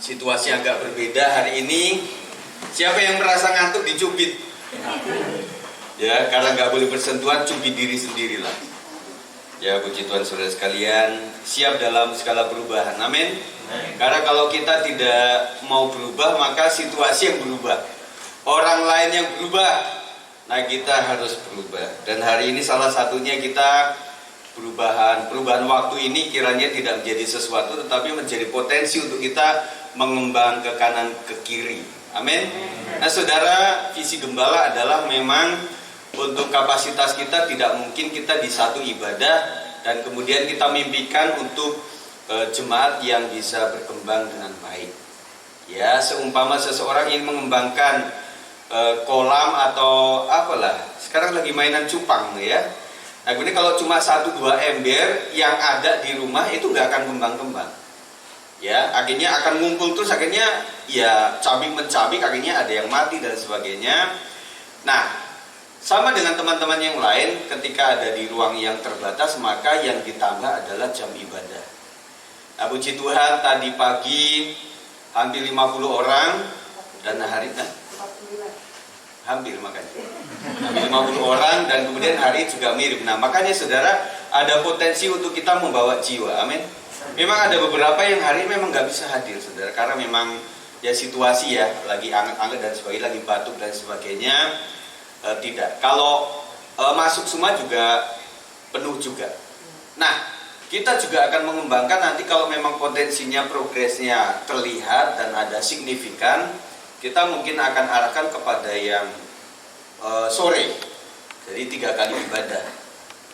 Situasi agak berbeda hari ini. Siapa yang merasa ngantuk dicubit? Ya, karena nggak boleh bersentuhan, cubit diri sendirilah. Ya, puji Tuhan saudara sekalian, siap dalam segala perubahan. Amin. Karena kalau kita tidak mau berubah, maka situasi yang berubah, orang lain yang berubah, nah kita harus berubah. Dan hari ini salah satunya kita perubahan waktu ini kiranya tidak menjadi sesuatu, tetapi menjadi potensi untuk kita mengembang ke kanan ke kiri. Amin. Nah saudara, visi gembala adalah memang untuk kapasitas kita tidak mungkin kita di satu ibadah dan kemudian kita mimpikan untuk jemaat yang bisa berkembang dengan baik. Ya, seumpama seseorang ingin mengembangkan kolam atau apalah, sekarang lagi mainan cupang ya. Nah ini kalau cuma 1-2 ember yang ada di rumah itu nggak akan kembang-kembang. Ya, akhirnya akan ngumpul terus, akhirnya ya cabik mencabik, akhirnya ada yang mati dan sebagainya. Nah, sama dengan teman-teman yang lain, ketika ada di ruang yang terbatas, maka yang ditambah adalah jam ibadah. Nah, puji Tuhan, tadi pagi hampir 50 orang, dan hari hampir makanya hampir 50 orang, dan kemudian hari juga mirip. Nah, makanya saudara, ada potensi untuk kita membawa jiwa, amin. Memang ada beberapa yang hari memang nggak bisa hadir, saudara, karena memang ya situasi ya, lagi anget-anget dan sebagainya, lagi batuk dan sebagainya. Tidak, kalau masuk semua juga penuh juga. Nah, kita juga akan mengembangkan nanti kalau memang potensinya, progresnya terlihat dan ada signifikan, kita mungkin akan arahkan kepada yang sore, jadi 3 kali ibadah.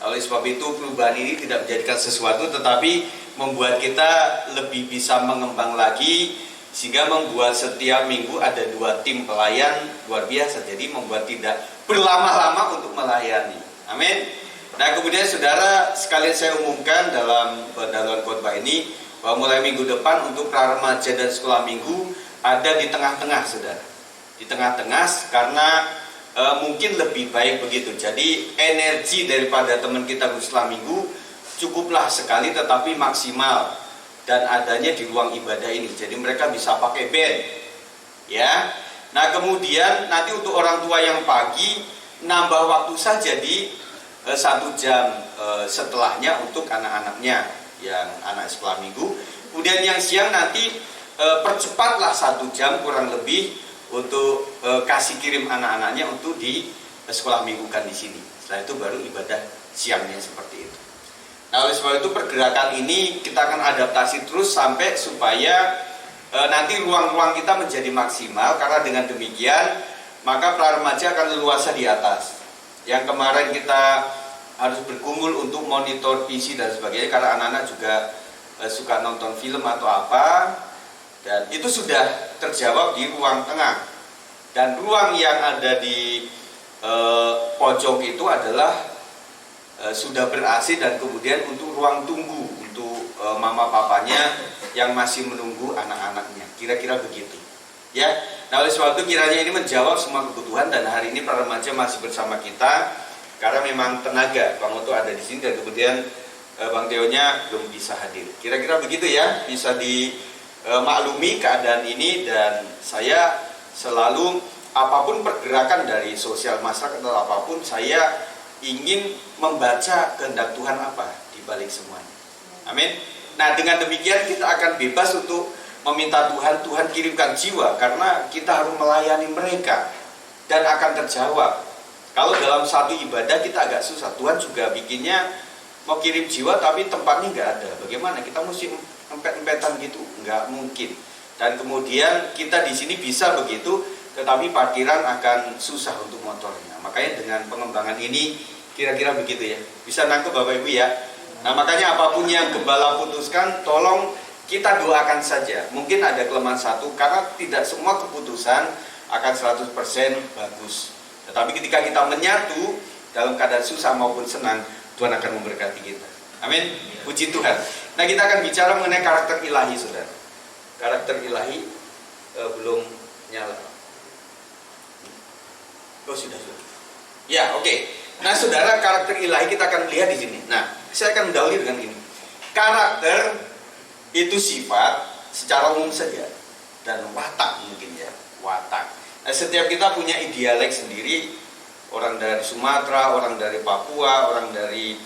Oleh sebab itu perubahan ini tidak menjadikan sesuatu, tetapi membuat kita lebih bisa mengembang lagi, sehingga membuat setiap minggu ada 2 tim pelayan luar biasa. Jadi membuat tidak berlama-lama untuk melayani. Amin. Nah kemudian saudara sekalian saya umumkan dalam pendahuluan khotbah ini bahwa mulai minggu depan untuk pra remaja dan sekolah minggu ada di tengah-tengah, saudara. Di tengah-tengah karena mungkin lebih baik begitu. Jadi energi daripada teman kita sekolah minggu cukuplah sekali tetapi maksimal, dan adanya di ruang ibadah ini. Jadi mereka bisa pakai band. Ya. Nah, kemudian nanti untuk orang tua yang pagi nambah waktu saja di 1 jam setelahnya untuk anak-anaknya yang anak sekolah minggu. Kemudian yang siang nanti percepatlah 1 jam kurang lebih untuk kasih kirim anak-anaknya untuk di sekolah minggukan di sini. Setelah itu baru ibadah siangnya seperti itu. Nah, oleh sebab itu pergerakan ini kita akan adaptasi terus sampai supaya nanti ruang-ruang kita menjadi maksimal, karena dengan demikian maka pra remaja akan leluasa di atas. Yang kemarin kita harus berkumpul untuk monitor PC dan sebagainya, karena anak-anak juga suka nonton film atau apa, dan itu sudah terjawab di ruang tengah. Dan ruang yang ada di pojok itu adalah sudah ber-AC, dan kemudian untuk ruang tunggu untuk mama papanya yang masih menunggu anak-anaknya, kira-kira begitu ya. Nah oleh sebab itu kiranya ini menjawab semua kebutuhan, dan hari ini para remaja masih bersama kita karena memang tenaga Bang Oto ada di sini, dan kemudian Bang Teonya belum bisa hadir, kira-kira begitu ya. Bisa dimaklumi keadaan ini, dan saya selalu apapun pergerakan dari sosial masyarakat atau apapun, saya ingin membaca kehendak Tuhan apa di balik semuanya. Amin. Nah dengan demikian kita akan bebas untuk meminta Tuhan kirimkan jiwa, karena kita harus melayani mereka dan akan terjawab. Kalau dalam satu ibadah kita agak susah, Tuhan juga bikinnya mau kirim jiwa tapi tempatnya nggak ada. Bagaimana? Kita mesti empet-empetan gitu, nggak mungkin. Dan kemudian kita di sini bisa begitu, tetapi parkiran akan susah untuk motornya. Makanya dengan pengembangan ini kira-kira begitu ya. Bisa nangkep Bapak Ibu ya. Nah makanya apapun yang gembala putuskan, tolong kita doakan saja. Mungkin ada kelemahan satu, karena tidak semua keputusan akan 100% bagus. Tetapi ketika kita menyatu dalam keadaan susah maupun senang, Tuhan akan memberkati kita. Amin. Puji Tuhan. Nah kita akan bicara mengenai karakter ilahi, saudara. Karakter ilahi belum nyala. Oh sudah. Ya oke. Nah saudara, karakter ilahi kita akan lihat di sini. Nah saya akan mendahului dengan ini. Karakter itu sifat secara umum saja. dan watak mungkin ya, watak. Nah, setiap kita punya dialek sendiri, orang dari Sumatera, orang dari Papua, orang dari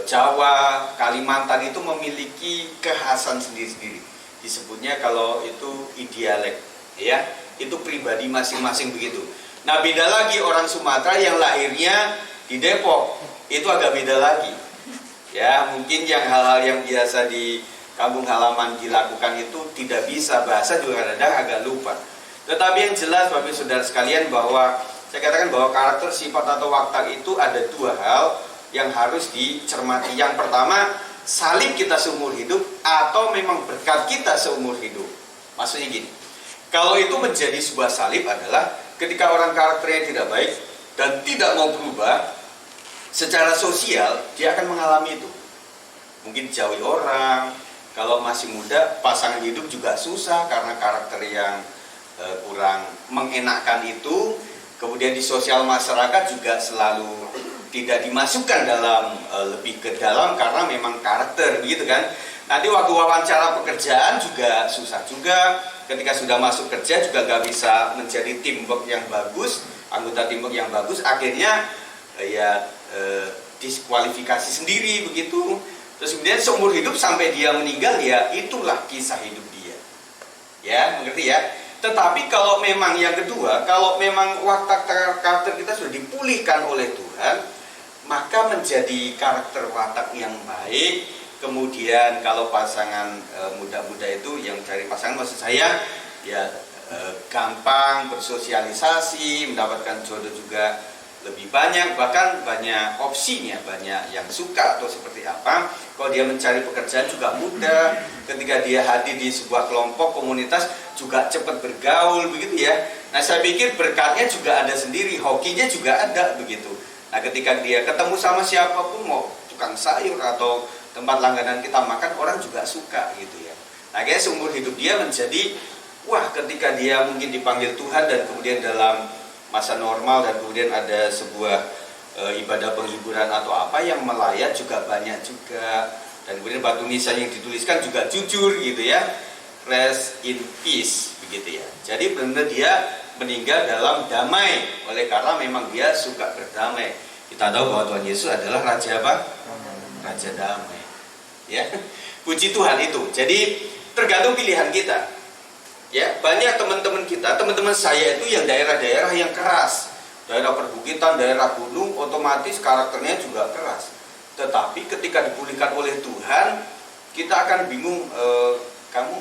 Jawa, Kalimantan itu memiliki kekhasan sendiri-sendiri. Disebutnya kalau itu dialek, ya, itu pribadi masing-masing begitu. Nah, beda lagi orang Sumatera yang lahirnya di Depok, itu agak beda lagi. Ya, mungkin yang hal-hal yang biasa di kampung halaman dilakukan itu tidak bisa, bahasa juga kadang-kadang agak lupa. Tetapi yang jelas Bapak Saudara sekalian bahwa saya katakan bahwa karakter, sifat atau watak itu ada dua hal yang harus dicermati. Yang pertama, salib kita seumur hidup atau memang berkat kita seumur hidup. Maksudnya gini, kalau itu menjadi sebuah salib adalah ketika orang karakternya tidak baik dan tidak mau berubah, secara sosial dia akan mengalami itu. Mungkin jauhi orang, kalau masih muda pasangan hidup juga susah karena karakter yang kurang mengenakan itu. Kemudian di sosial masyarakat juga selalu tidak dimasukkan dalam lebih ke dalam karena memang karakter begitu kan. Nanti waktu wawancara pekerjaan juga susah juga. Ketika sudah masuk kerja juga nggak bisa menjadi teamwork yang bagus, anggota teamwork yang bagus. Akhirnya diskualifikasi sendiri begitu. Terus kemudian seumur hidup sampai dia meninggal, ya itulah kisah hidup dia. Ya, mengerti ya? Tetapi kalau memang yang kedua, kalau memang watak karakter kita sudah dipulihkan oleh Tuhan, maka menjadi karakter watak yang baik. Kemudian kalau pasangan muda-muda itu yang cari pasangan, maksud saya ya gampang bersosialisasi, mendapatkan jodoh juga lebih banyak, bahkan banyak opsinya, banyak yang suka atau seperti apa. Kalau dia mencari pekerjaan juga mudah, ketika dia hadir di sebuah kelompok komunitas juga cepat bergaul begitu ya. Nah, saya pikir berkatnya juga ada sendiri, hokinya juga ada begitu. Nah, ketika dia ketemu sama siapapun, mau tukang sayur atau tempat langganan kita makan, orang juga suka gitu ya. Nah, kayaknya seumur hidup dia menjadi, wah, ketika dia mungkin dipanggil Tuhan dan kemudian dalam masa normal dan kemudian ada sebuah ibadah penghiburan atau apa yang melayat juga banyak juga. Dan kemudian batu nisan yang dituliskan juga jujur gitu ya, rest in peace begitu ya. Jadi benar dia meninggal dalam damai, oleh karena memang dia suka berdamai. Kita tahu bahwa Tuhan Yesus adalah Raja apa? Raja damai. Ya, puji Tuhan itu. Jadi tergantung pilihan kita. Ya, banyak teman-teman kita, teman-teman saya itu yang daerah-daerah yang keras, daerah perbukitan, daerah gunung, otomatis karakternya juga keras. Tetapi ketika dipulihkan oleh Tuhan, kita akan bingung, kamu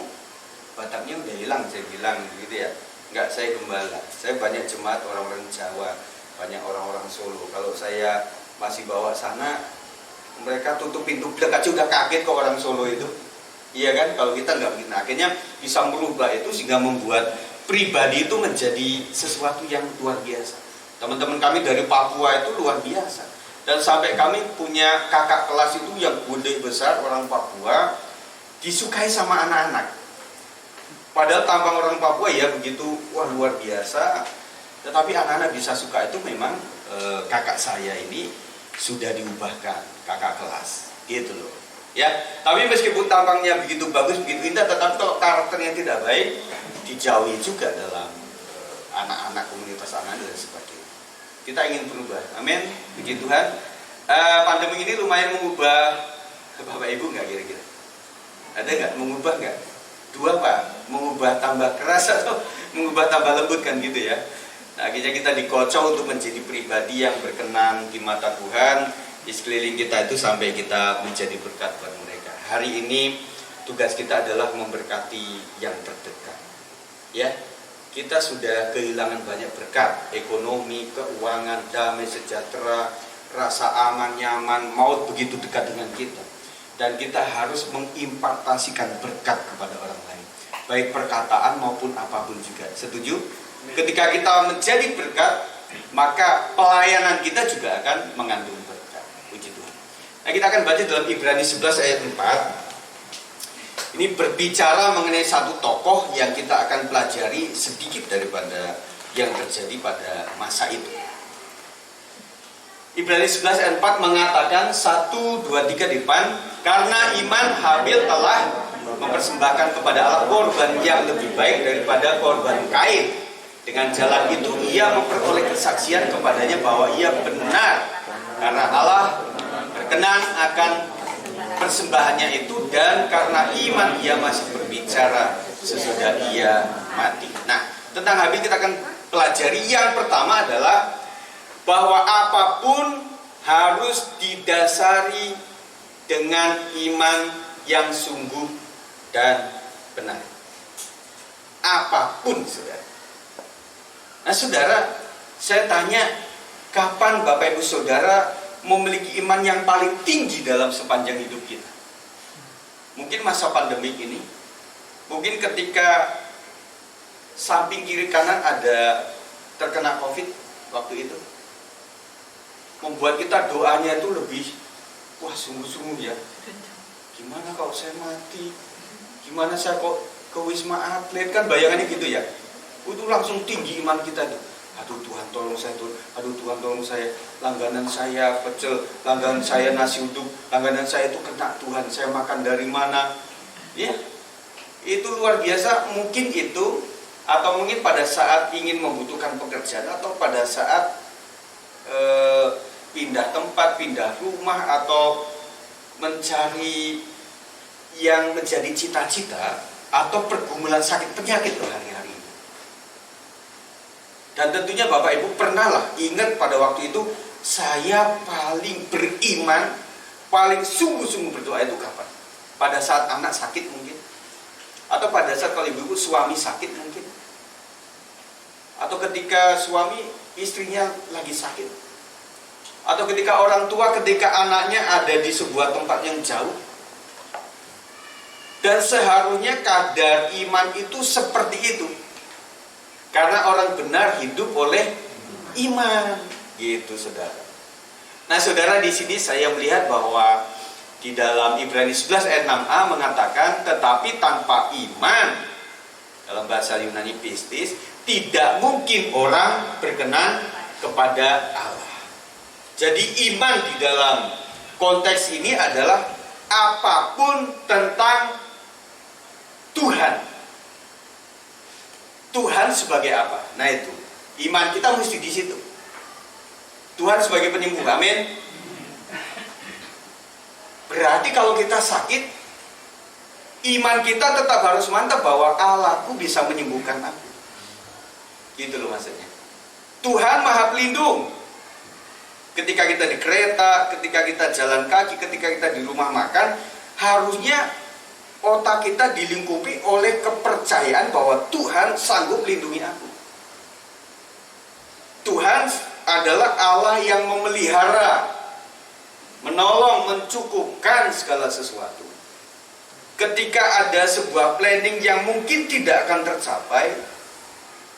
Bataknya udah hilang, saya bilang gitu ya. Enggak, saya gembala. Saya banyak jemaat orang-orang Jawa, banyak orang-orang Solo. Kalau saya masih bawa sana, mereka tutup pintu blek aja udah kaget kok orang Solo itu. Iya kan, kalau kita nggak begitu, akhirnya bisa merubah itu sehingga membuat pribadi itu menjadi sesuatu yang luar biasa. Teman-teman kami dari Papua itu luar biasa, dan sampai kami punya kakak kelas itu yang gede besar orang Papua, disukai sama anak-anak. Padahal tampang orang Papua ya begitu, wah luar biasa. Tetapi anak-anak bisa suka itu memang kakak saya ini sudah diubahkan kakak kelas, gitu loh. Ya, tapi meskipun tampangnya begitu bagus, begitu indah, tetapi kalau karakternya tidak baik, dijauhi juga dalam anak-anak komunitas anak dan sebagainya. Kita ingin berubah, amin, puji Tuhan. Pandemi ini lumayan mengubah Bapak Ibu nggak kira-kira? Ada nggak mengubah nggak? Dua Pak, mengubah tambah keras atau mengubah tambah lembut kan gitu ya. Nah, akhirnya kita dikocok untuk menjadi pribadi yang berkenan di mata Tuhan. Di sekeliling kita itu sampai kita menjadi berkat buat mereka. Hari ini tugas kita adalah memberkati yang terdekat. Ya, kita sudah kehilangan banyak berkat, ekonomi, keuangan, damai sejahtera, rasa aman, nyaman, maut begitu dekat dengan kita. Dan kita harus mengimpartasikan berkat kepada orang lain, baik perkataan maupun apapun juga. Setuju? Ketika kita menjadi berkat, maka pelayanan kita juga akan mengandung berkat. Puji Tuhan. Nah, kita akan baca dalam Ibrani 11 ayat 4. Ini berbicara mengenai satu tokoh yang kita akan pelajari sedikit daripada yang terjadi pada masa itu. Ibrani 11 ayat 4 mengatakan 1, 2, 3 di depan. Karena iman Habil telah mempersembahkan kepada Allah korban yang lebih baik daripada korban Kain. Dengan jalan itu ia memperoleh kesaksian kepadanya bahwa ia benar, karena Allah berkenan akan persembahannya itu, dan karena iman ia masih berbicara sesudah ia mati. Nah, tentang Habil kita akan pelajari. Yang pertama adalah bahwa apapun harus didasari dengan iman yang sungguh dan benar. Apapun, saudara. Nah, saudara, saya tanya, kapan Bapak Ibu Saudara memiliki iman yang paling tinggi dalam sepanjang hidup kita? Mungkin masa pandemi ini, mungkin ketika samping kiri kanan ada terkena COVID waktu itu, membuat kita doanya itu lebih, wah sungguh-sungguh ya, gimana kalau saya mati, gimana saya kok ke Wisma Atlet, kan bayangannya gitu ya. Itu langsung tinggi iman kita tuh. Aduh Tuhan tolong saya tuh, aduh Tuhan tolong saya, langganan saya pecel, langganan saya nasi uduk, langganan saya itu kena Tuhan, saya makan dari mana? Ya, itu luar biasa. Mungkin itu, atau mungkin pada saat ingin membutuhkan pekerjaan, atau pada saat pindah tempat, pindah rumah, atau mencari yang menjadi cita-cita, atau pergumulan sakit penyakit hari-hari. Dan tentunya Bapak Ibu pernah lah ingat pada waktu itu, saya paling beriman, paling sungguh-sungguh berdoa itu kapan? Pada saat anak sakit mungkin, atau pada saat kalau ibu suami sakit mungkin, atau ketika suami istrinya lagi sakit, atau ketika orang tua, ketika anaknya ada di sebuah tempat yang jauh. Dan seharusnya kadar iman itu seperti itu. Karena orang benar hidup oleh iman, gitu saudara. Nah saudara, di sini saya melihat bahwa di dalam Ibrani 11 ayat 6a mengatakan, tetapi tanpa iman, dalam bahasa Yunani pistis, tidak mungkin orang berkenan kepada Allah. Jadi iman di dalam konteks ini adalah apapun tentang Tuhan. Tuhan sebagai apa? Nah itu, iman kita mesti di situ. Tuhan sebagai penyembuh, amin. Berarti kalau kita sakit, iman kita tetap harus mantap bahwa Allahku bisa menyembuhkan aku. Gitu loh maksudnya. Tuhan Maha Pelindung. Ketika kita di kereta, ketika kita jalan kaki, ketika kita di rumah makan, harusnya otak kita dilingkupi oleh kepercayaan bahwa Tuhan sanggup melindungi aku. Tuhan adalah Allah yang memelihara, menolong, mencukupkan segala sesuatu. Ketika ada sebuah planning yang mungkin tidak akan tercapai,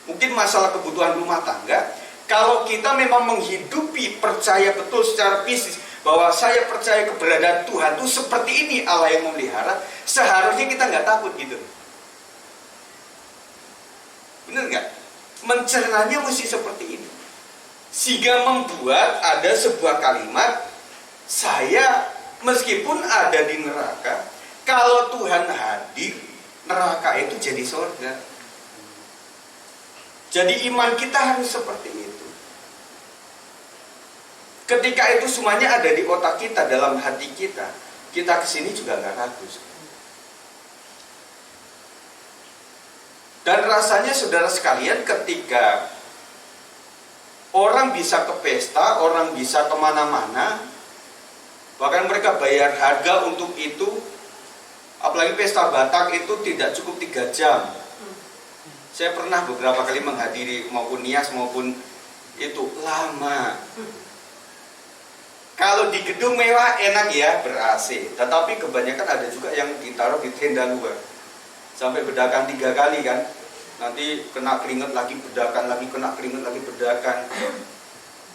mungkin masalah kebutuhan rumah tangga, kalau kita memang menghidupi percaya betul secara fisik bahwa saya percaya keberadaan Tuhan itu seperti ini, Allah yang memelihara, seharusnya kita nggak takut gitu. Bener nggak? Mencernanya mesti seperti ini, sehingga membuat ada sebuah kalimat, saya meskipun ada di neraka, kalau Tuhan hadir, neraka itu jadi surga. Jadi iman kita harus seperti itu. Ketika itu semuanya ada di otak kita, dalam hati kita, kita kesini juga nggak ragu. Dan rasanya saudara sekalian, ketika orang bisa ke pesta, orang bisa kemana-mana, bahkan mereka bayar harga untuk itu, apalagi pesta Batak itu tidak cukup 3 jam. Saya pernah beberapa kali menghadiri maupun nias maupun itu lama. Kalau di gedung mewah enak ya, ber-AC. Tetapi kebanyakan ada juga yang ditaruh di tenda luar. Sampai bedakan 3 kali kan. Nanti kena keringet lagi, bedakan lagi, kena keringet lagi, bedakan.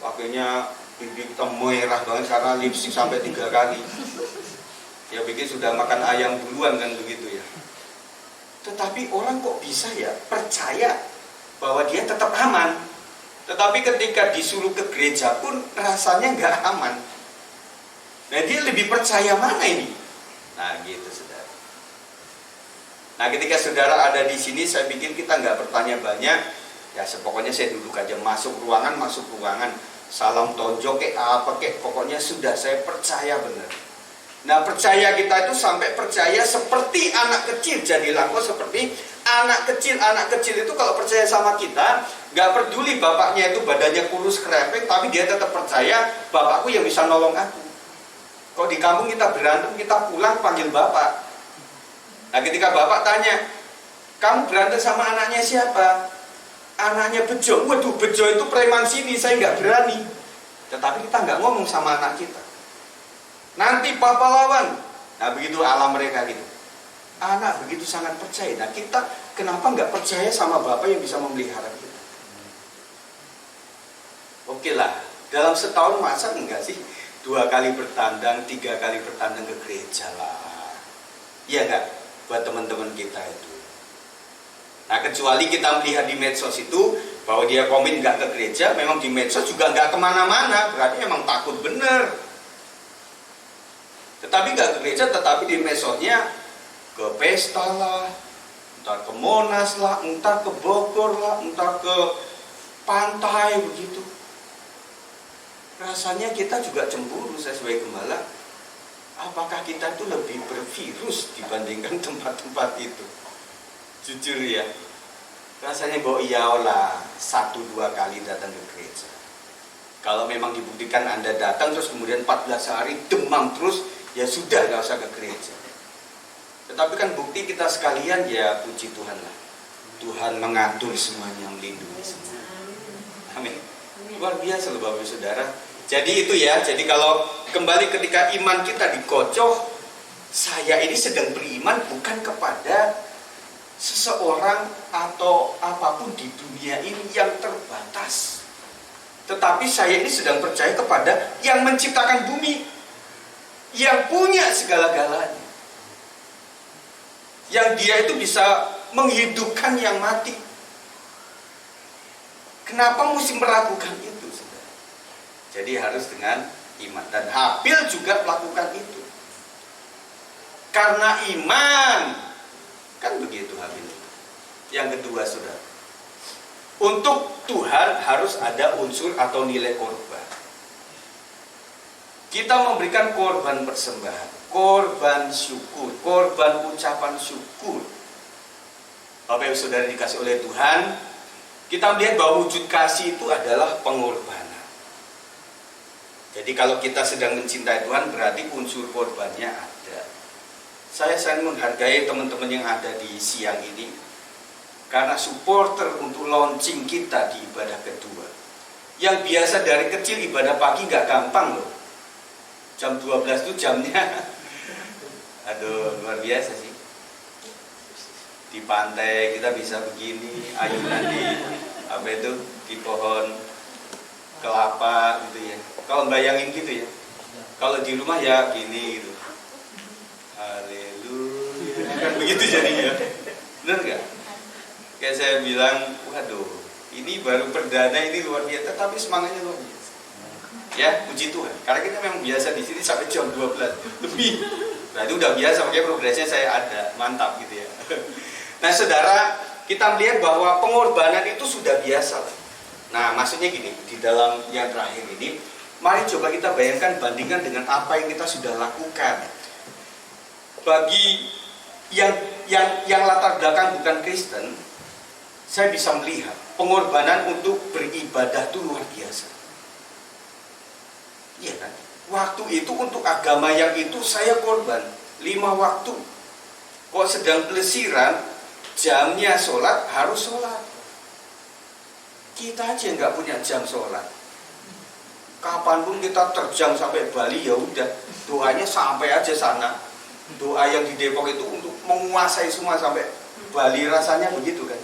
Waktunya bibir kita merah banget karena lipstick sampai 3 kali. Ya bikin sudah makan ayam duluan kan begitu ya. Tetapi orang kok bisa ya percaya bahwa dia tetap aman. Tetapi ketika disuruh ke gereja pun rasanya nggak aman. Nah dia lebih percaya mana ini? Nah gitu saudara. Nah, ketika saudara ada di sini, saya pikir kita nggak bertanya banyak. Ya, pokoknya saya duduk aja, masuk ruangan, salam tonjok apa pokoknya sudah, saya percaya benar. Nah, percaya kita itu sampai percaya seperti anak kecil, jadilah kau seperti anak kecil. Anak kecil itu kalau percaya sama kita, nggak peduli bapaknya itu badannya kurus krepek, tapi dia tetap percaya bapakku yang bisa nolong aku. Kalau di kampung kita berantem, kita pulang panggil bapak. Nah, ketika bapak tanya, kamu berantem sama anaknya siapa? Anaknya Bejo. Waduh, Bejo itu preman sini, saya nggak berani. Tetapi kita nggak ngomong sama anak kita. Nanti papa lawan. Nah, begitu alam mereka gitu. Anak begitu sangat percaya. Nah, kita kenapa nggak percaya sama bapak yang bisa memelihara kita? Oke lah, dalam setahun masa enggak sih 2 kali bertandang, 3 kali bertandang ke gereja lah. Iya nggak? Buat teman-teman kita itu. Nah, kecuali kita melihat di medsos itu bahwa dia komen nggak ke gereja, memang di medsos juga nggak kemana-mana, berarti memang takut bener. Tetapi nggak ke gereja, tetapi di medsosnya ke pesta lah, entar ke Monas lah, entar ke Bogor lah, entar ke pantai begitu. Rasanya kita juga cemburu. Saya sebagai gembala, apakah kita itu lebih bervirus dibandingkan tempat-tempat itu? Jujur ya, rasanya bahwa iyalah 1-2 kali datang ke gereja. Kalau memang dibuktikan Anda datang terus kemudian 14 hari demam terus, ya sudah, nggak usah ke gereja. Tetapi kan bukti kita sekalian, ya puji Tuhan lah, Tuhan mengatur semuanya, melindungi semua. Amin. Luar biasa loh Bapak Saudara. Jadi itu ya, jadi kalau kembali ketika iman kita dikocok, saya ini sedang beriman bukan kepada seseorang atau apapun di dunia ini yang terbatas, tetapi saya ini sedang percaya kepada yang menciptakan bumi, yang punya segala-galanya, yang dia itu bisa menghidupkan yang mati. Kenapa mesti meragukan itu, saudara? Jadi harus dengan iman. Dan Habil juga melakukan itu karena iman. Kan begitu Habil. Yang kedua, saudara, untuk Tuhan harus ada unsur atau nilai korban. Kita memberikan korban persembahan, korban syukur, korban ucapan syukur. Bapak Ibu Saudara dikasih oleh Tuhan, kita melihat bahwa wujud kasih itu adalah pengorbanan. Jadi kalau kita sedang mencintai Tuhan, berarti unsur korbannya ada. Saya sangat menghargai teman-teman yang ada di siang ini, karena supporter untuk launching kita di ibadah kedua. Yang biasa dari kecil ibadah pagi nggak gampang loh. Jam 12 itu jamnya, aduh luar biasa sih. Di pantai kita bisa begini, ayunan di apa itu, di pohon kelapa gitu ya. Kalau bayangin gitu ya. Kalau di rumah ya gini gitu. Haleluya. Kan begitu jadinya. Benar nggak? Kayak saya bilang, waduh, ini baru perdana, ini luar biasa, tapi semangatnya luar biasa. Ya, puji Tuhan. Karena kita memang biasa di sini sampai jam 12 lebih. Nah, itu udah biasa, makanya progresnya saya ada, mantap gitu ya. Nah, saudara, kita melihat bahwa pengorbanan itu sudah biasa. Nah, maksudnya gini, di dalam yang terakhir ini, mari coba kita bayangkan, bandingkan dengan apa yang kita sudah lakukan. Bagi yang latar belakang bukan Kristen, saya bisa melihat pengorbanan untuk beribadah itu luar biasa. Iya kan? Waktu itu untuk agama yang itu saya korban 5 waktu. Kok sedang pelesiran, jamnya sholat, harus sholat. Kita aja nggak punya jam sholat. Kapanpun kita terjang sampai Bali, ya udah, doanya sampai aja sana. Doa yang di Depok itu untuk menguasai semua sampai Bali, rasanya begitu kan.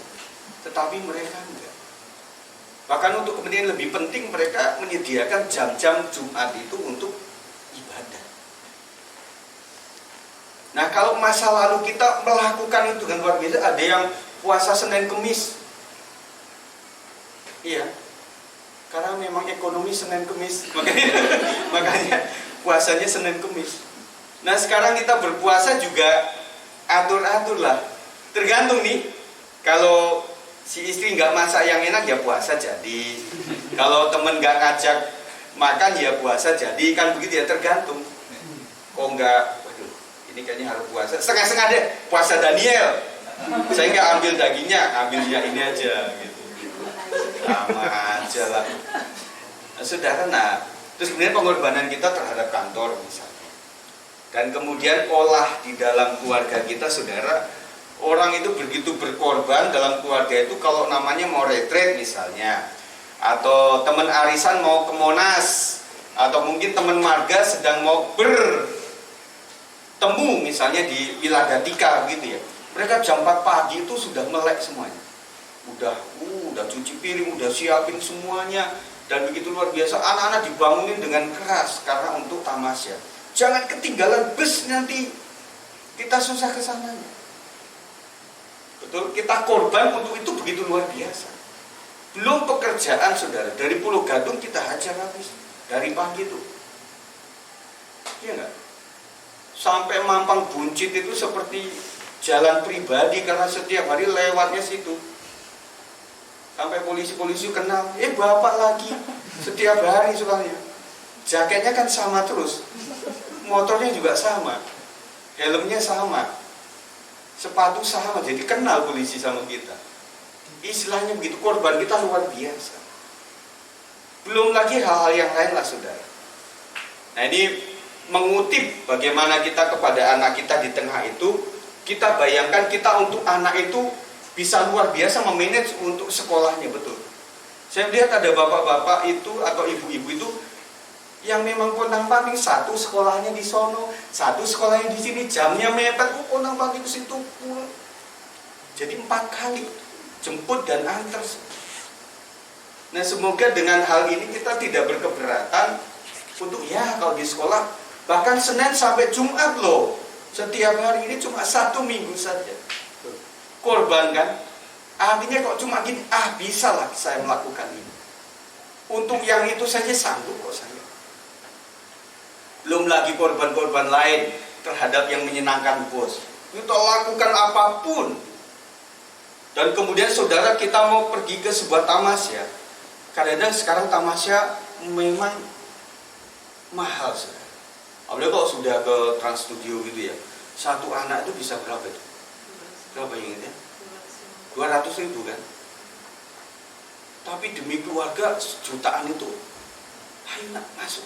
Tetapi mereka enggak. Bahkan untuk kemudian lebih penting, mereka menyediakan jam-jam Jumat itu untuk ibadah. Nah, kalau masa lalu kita melakukan itu dengan luar biasa, ada yang puasa Senin Kemis. Iya. Karena memang ekonomi Senin Kemis, makanya puasanya Senin Kemis. Nah, sekarang kita berpuasa juga atur-atur lah. Tergantung nih, kalau si istri nggak masak yang enak ya puasa jadi. Kalau temen nggak ngajak makan ya puasa jadi, kan begitu ya, tergantung. Kok nggak, waduh, ini kayaknya harus puasa. Setengah-setengah deh, puasa Daniel. Saya nggak ambil dagingnya, ambilnya ini aja gitu. Sama aja lah. Nah, saudara, terus kemudian pengorbanan kita terhadap kantor misalnya. Dan kemudian olah di dalam keluarga kita, saudara. Orang itu begitu berkorban dalam keluarga itu, kalau namanya mau retret misalnya, atau teman arisan mau ke Monas, atau mungkin teman marga sedang mau bertemu misalnya di Wiladatika gitu ya. Mereka jam 4 pagi itu sudah melek semuanya. Udah cuci piring, udah siapin semuanya, dan begitu luar biasa. Anak-anak dibangunin dengan keras karena untuk tamasya. Jangan ketinggalan bus, nanti kita susah ke sananya. Betul, kita korban untuk itu begitu luar biasa. Belum pekerjaan, saudara, dari Pulau Gadung kita hajar habis dari pagi itu. Iya enggak? Sampai Mampang Buncit itu seperti jalan pribadi karena setiap hari lewatnya situ. Sampai polisi-polisi kenal, bapak lagi setiap hari soalnya. Jaketnya kan sama terus, motornya juga sama, helmnya sama, sepatu sama, jadi kenal polisi sama kita. Istilahnya begitu, korban kita luar biasa. Belum lagi hal-hal yang lain lah, saudara. Nah, ini mengutip bagaimana kita kepada anak kita di tengah itu. Kita bayangkan kita untuk anak itu bisa luar biasa memanage untuk sekolahnya, betul. Saya lihat ada bapak-bapak itu atau ibu-ibu itu yang memang kontang-panting, satu sekolahnya di sono, satu sekolahnya di sini, jamnya mepet, kontang-panting ke situ pulang. Jadi 4 kali jemput dan antar. Nah, semoga dengan hal ini kita tidak berkeberatan untuk kalau di sekolah bahkan Senin sampai Jumat loh, setiap hari ini cuma 1 minggu saja. Korban kan? Artinya kok cuma gini, bisa lah saya melakukan ini. Untuk yang itu saja sanggup kok saya. Belum lagi korban-korban lain terhadap yang menyenangkan bos. Kita lakukan apapun. Dan kemudian saudara, kita mau pergi ke sebuah tamasya. Kadang-kadang sekarang tamasya memang mahal, saudara. Apalagi kalau sudah ke Trans Studio gitu ya. Satu anak itu bisa berapa itu? Berapa ingatnya? 200.000 kan? Tapi demi keluarga jutaan itu. Ayo nak masuk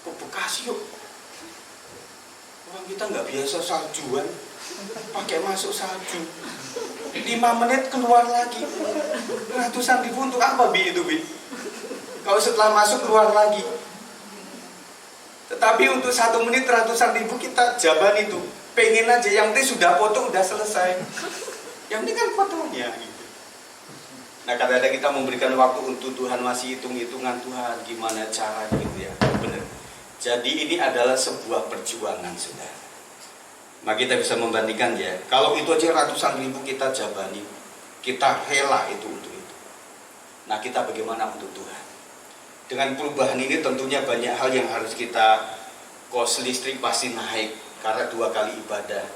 ke Bekasi yuk. Orang kita nggak biasa saljuan, pakai masuk salju. 5 menit keluar lagi. Ratusan ribu untuk apa itu Bi? Kalau setelah masuk keluar lagi. Tetapi untuk 1 menit ratusan ribu kita jaban itu. Pengen aja, yang penting sudah foto udah selesai. Yang penting kan fotonya gitu. Nah, kadang-kadang kita memberikan waktu untuk Tuhan, masih hitung-hitungan Tuhan gimana cara gitu ya. Benar. Jadi ini adalah sebuah perjuangan, saudara. Maka kita bisa membandingkan ya. Kalau itu aja ratusan ribu kita jabani, kita rela itu untuk itu. Nah, kita bagaimana untuk Tuhan? Dengan perubahan ini tentunya banyak hal yang harus kita, kos listrik pasti naik karena 2 kali ibadah.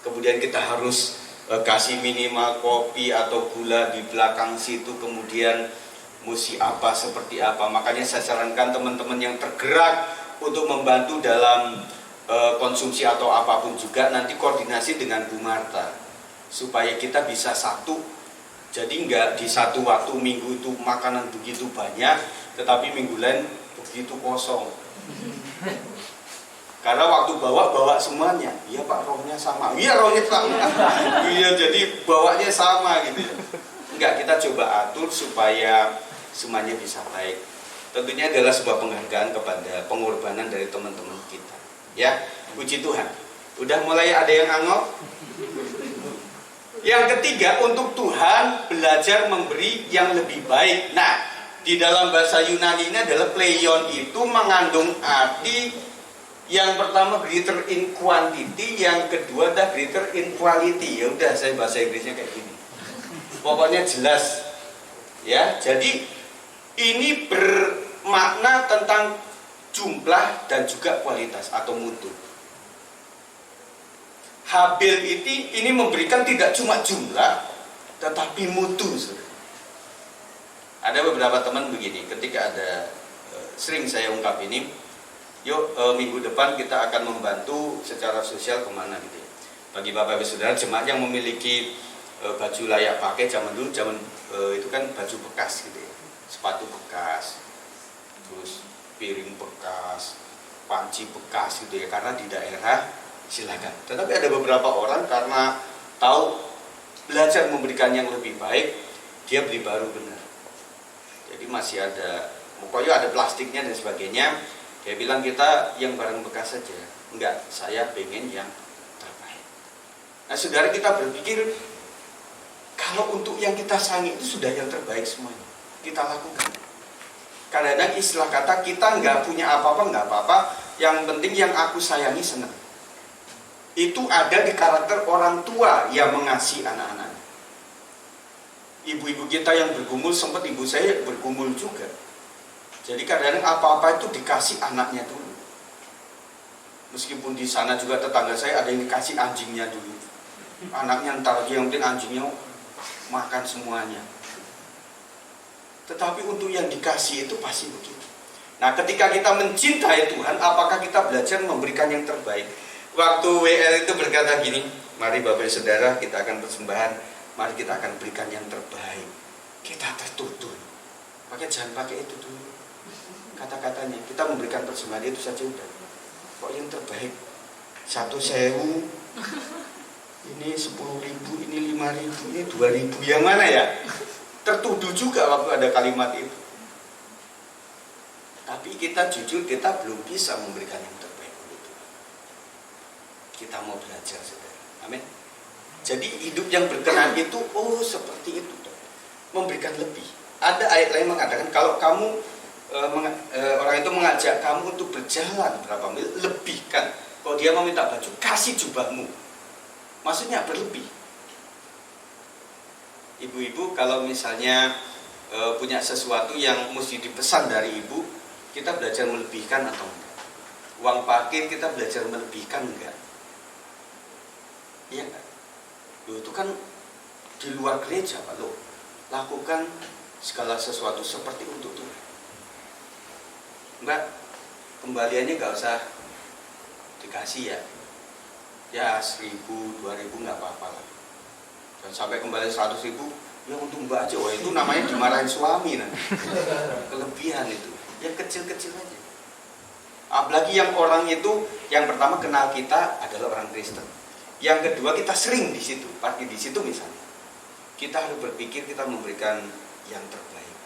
Kemudian kita harus kasih minimal kopi atau gula di belakang situ, kemudian mesti apa seperti apa. Makanya saya sarankan teman-teman yang tergerak untuk membantu dalam konsumsi atau apapun juga, nanti koordinasi dengan Bu Marta supaya kita bisa satu. Jadi enggak di satu waktu minggu itu makanan begitu banyak, tetapi minggu lain begitu kosong. Karena waktu bawa semuanya, iya Pak, rohnya sama, iya rohnya sama, iya jadi bawanya sama gitu ya. Enggak, kita coba atur supaya semuanya bisa baik. Tentunya adalah sebuah penghargaan kepada pengorbanan dari teman-teman kita. Ya, puji Tuhan. Udah mulai ada yang angop. Yang ketiga, untuk Tuhan belajar memberi yang lebih baik. Nah, di dalam bahasa Yunani ini adalah pleion, itu mengandung arti yang pertama greater in quantity, yang kedua adalah greater in quality. Ya udah, saya bahasa Inggrisnya kayak gini. Pokoknya jelas. Ya, jadi ini bermakna tentang jumlah dan juga kualitas atau mutu. Habil ini memberikan tidak cuma jumlah, tetapi mutu. Ada beberapa teman begini, ketika ada sering saya ungkap ini, yuk minggu depan kita akan membantu secara sosial kemana gitu ya. Bagi Bapak Ibu Saudara jemaat yang memiliki baju layak pakai zaman dulu, itu kan baju bekas gitu ya, sepatu bekas, terus piring bekas, panci bekas gitu ya, karena di daerah silakan. Tetapi ada beberapa orang karena tahu belajar memberikan yang lebih baik, dia beli baru benar. Jadi masih ada, pokoknya ada plastiknya dan sebagainya. Dia bilang kita yang barang bekas saja. Enggak, saya pengen yang terbaik. Nah saudara, kita berpikir kalau untuk yang kita sayangi itu sudah yang terbaik semuanya, kita lakukan. Kadang-kadang istilah kata kita nggak punya apa-apa, nggak apa-apa, yang penting yang aku sayangi senang. Itu ada di karakter orang tua yang mengasihi anak-anak. Ibu-ibu kita yang bergumul, sempat ibu saya bergumul juga. Jadi kadang-kadang apa-apa itu dikasih anaknya dulu. Meskipun di sana juga tetangga saya ada yang dikasih anjingnya dulu. Anaknya ntar aja, yang penting anjingnya makan semuanya. Tetapi untuk yang dikasih itu pasti begitu. Nah ketika kita mencintai Tuhan, apakah kita belajar memberikan yang terbaik? Waktu WL itu berkata gini, mari Bapak Saudara kita akan persembahan, mari kita akan berikan yang terbaik. Kita tertutur, pakai jangan pakai itu dulu. Kata-katanya, kita memberikan persembahan itu saja udah. Kok yang terbaik? 1.000, ini 10.000, ini 5.000, ini 2.000, yang mana ya? Tertuduh juga waktu ada kalimat itu. Tapi kita jujur, kita belum bisa memberikan yang terbaik untuk Tuhan. Kita mau belajar, saudara. Amin. Jadi hidup yang berkenan itu, seperti itu. Memberikan lebih. Ada ayat lain mengatakan, kalau kamu orang itu mengajak kamu untuk berjalan berapa mil, lebihkan. Kalau dia mau minta baju, kasih jubahmu. Maksudnya berlebih. Ibu-ibu kalau misalnya punya sesuatu yang mesti dipesan dari ibu, kita belajar melebihkan atau enggak? Uang parkir kita belajar melebihkan enggak? Iya kan? Itu kan di luar gereja Pak lo. Lakukan segala sesuatu seperti untuk Tuhan. Mbak, kembaliannya nggak usah dikasih ya. Ya 1.000, 2.000 nggak apa-apa lah. Dan sampai kembali 100.000, ya untuk Mbak aja. Wah itu namanya dimarahin suami nah. Kelebihan itu. Yang kecil-kecil aja. Apalagi yang orang itu, yang pertama kenal kita adalah orang Kristen. Yang kedua kita sering di situ, parkir di situ misalnya. Kita harus berpikir kita memberikan yang terbaik.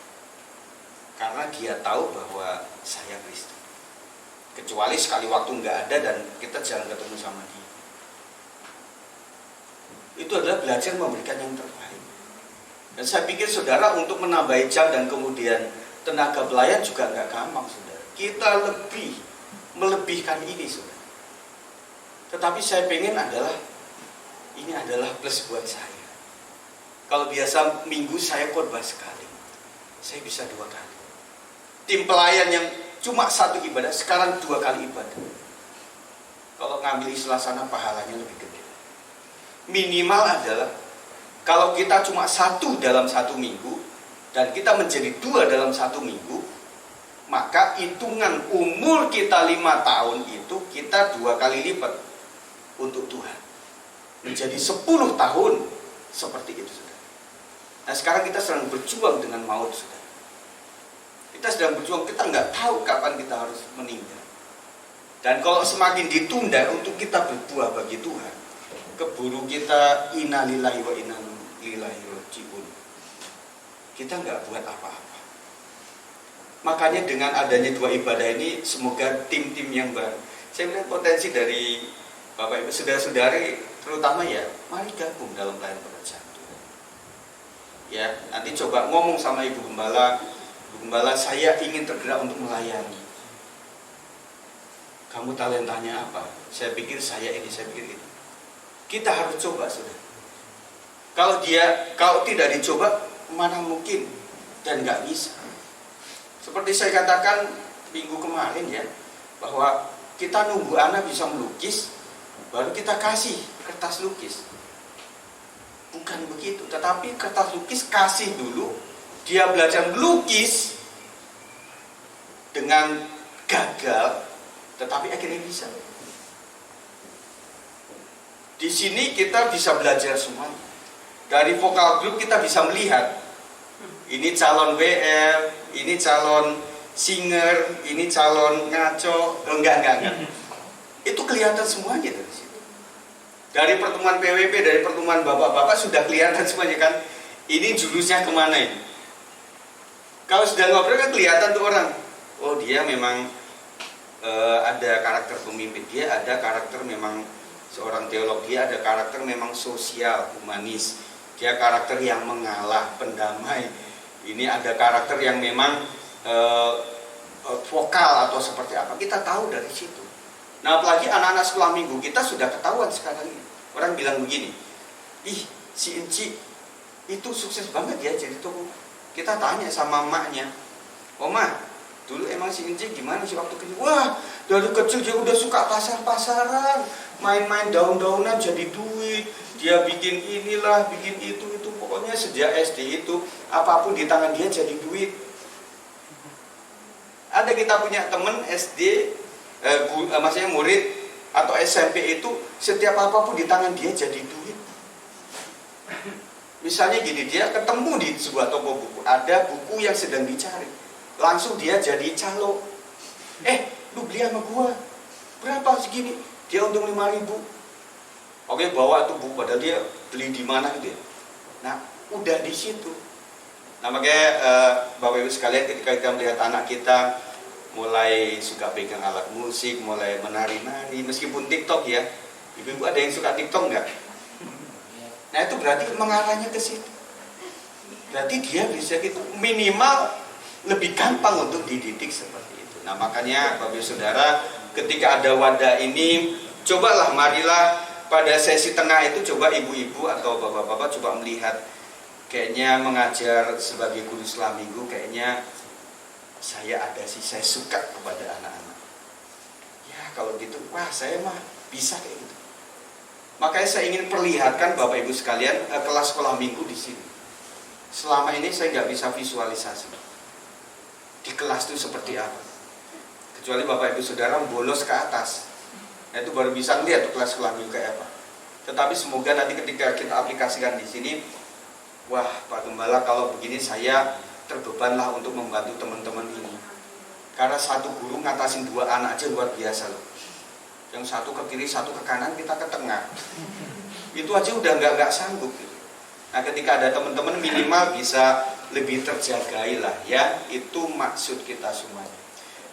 Karena dia tahu bahwa saya Kristen. Kecuali sekali waktu nggak ada dan kita jarang ketemu sama dia. Itu adalah belajar memberikan yang terbaik. Dan saya pikir saudara untuk menambah jam dan kemudian tenaga pelayan juga nggak gampang saudara. Kita lebih melebihkan ini saudara. Tetapi saya pengen ini adalah plus buat saya. Kalau biasa minggu saya khotbah sekali, saya bisa 2 kali. Tim pelayan yang cuma 1 ibadah, sekarang 2 kali ibadah. Kalau ngambil istilah sana pahalanya lebih gede. Minimal adalah kalau kita cuma 1 dalam 1 minggu dan kita menjadi 2 dalam 1 minggu, maka hitungan umur kita 5 tahun itu kita 2 kali lipat untuk Tuhan. Menjadi 10 tahun seperti itu saudara. Nah sekarang kita sedang berjuang dengan maut saudara. Kita sedang berjuang, kita nggak tahu kapan kita harus meninggal. Dan kalau semakin ditunda untuk kita berbuah bagi Tuhan, keburu kita innalillahi wa inna ilaihi raji'un. Kita nggak buat apa-apa. Makanya dengan adanya 2 ibadah ini, semoga tim-tim yang baru. Saya melihat potensi dari Bapak Ibu saudara-saudari, terutama ya, mari gabung dalam pelayanan pekerjaan Tuhan. Ya, nanti coba ngomong sama Ibu Gembala. Gembala, saya ingin tergerak untuk melayani. Kamu talentanya apa? Saya pikir saya ini, saya pikir itu. Kita harus coba sudah. Kalau tidak dicoba, mana mungkin dan nggak bisa. Seperti saya katakan minggu kemarin ya, bahwa kita nunggu anak bisa melukis, baru kita kasih kertas lukis. Bukan begitu, tetapi kertas lukis kasih dulu, dia belajar melukis dengan gagal, tetapi akhirnya bisa. Di sini kita bisa belajar semua. Dari vokal grup kita bisa melihat, ini calon WL, ini calon singer, ini calon ngaco, enggak. Itu kelihatan semuanya dari situ. Dari pertemuan PWP, dari pertemuan bapak-bapak sudah kelihatan semuanya kan. Ini jurusnya kemana ini? Kalau sudah ngobrol kan kelihatan tuh orang. Oh dia memang ada karakter pemimpin, dia ada karakter memang seorang teolog, dia ada karakter memang sosial, humanis, dia karakter yang mengalah, pendamai. Ini ada karakter yang memang vokal atau seperti apa. Kita tahu dari situ. Nah apalagi anak-anak sekolah minggu kita sudah ketahuan sekarang ini. Orang bilang begini, ih si Inci itu sukses banget ya jadi toko. Kita tanya sama emaknya, Oma, dulu emang si Inci gimana sih waktu kecil? Wah dari kecil dia udah suka pasar-pasaran, main-main daun-daunan jadi duit. Dia bikin inilah, bikin itu. Pokoknya sejak SD itu apapun di tangan dia jadi duit. Ada kita punya temen SD, maksudnya murid atau SMP itu setiap apapun di tangan dia jadi duit. Misalnya gini, dia ketemu di sebuah toko buku, ada buku yang sedang dicari, langsung dia jadi calo. Lu beli sama gua berapa segini? Dia untung 5.000. Oke, bawa tuh buku, padahal dia beli di mana gitu ya. Nah udah di situ. Nah makanya Bapak Ibu sekalian, ketika kita melihat anak kita mulai suka pegang alat musik, mulai menari-nari, meskipun TikTok ya, ibu-ibu ada yang suka TikTok nggak? Nah itu berarti mengarahnya ke situ. Berarti dia bisa gitu, minimal lebih gampang untuk dididik seperti itu. Nah makanya Bapak Ibu Saudara, ketika ada wadah ini, cobalah, marilah pada sesi tengah itu coba ibu-ibu atau bapak-bapak coba melihat, kayaknya mengajar sebagai guru sekolah minggu, kayaknya saya suka kepada anak-anak. Ya kalau gitu, wah saya mah bisa kayak gitu. Makanya saya ingin perlihatkan Bapak Ibu sekalian kelas sekolah minggu di sini. Selama ini saya nggak bisa visualisasi di kelas itu seperti apa. Kecuali Bapak Ibu Saudara bolos ke atas, nah itu baru bisa melihat kelas sekolah minggu kayak apa. Tetapi semoga nanti ketika kita aplikasikan di sini, wah Pak Gembala kalau begini saya terbebanlah untuk membantu teman-teman ini. Karena satu guru ngatasin 2 anak aja luar biasa loh. Yang satu ke kiri, satu ke kanan, kita ke tengah. Itu aja udah nggak sanggup gitu. Nah ketika ada teman-teman minimal bisa lebih terjagai lah ya. Itu maksud kita semuanya.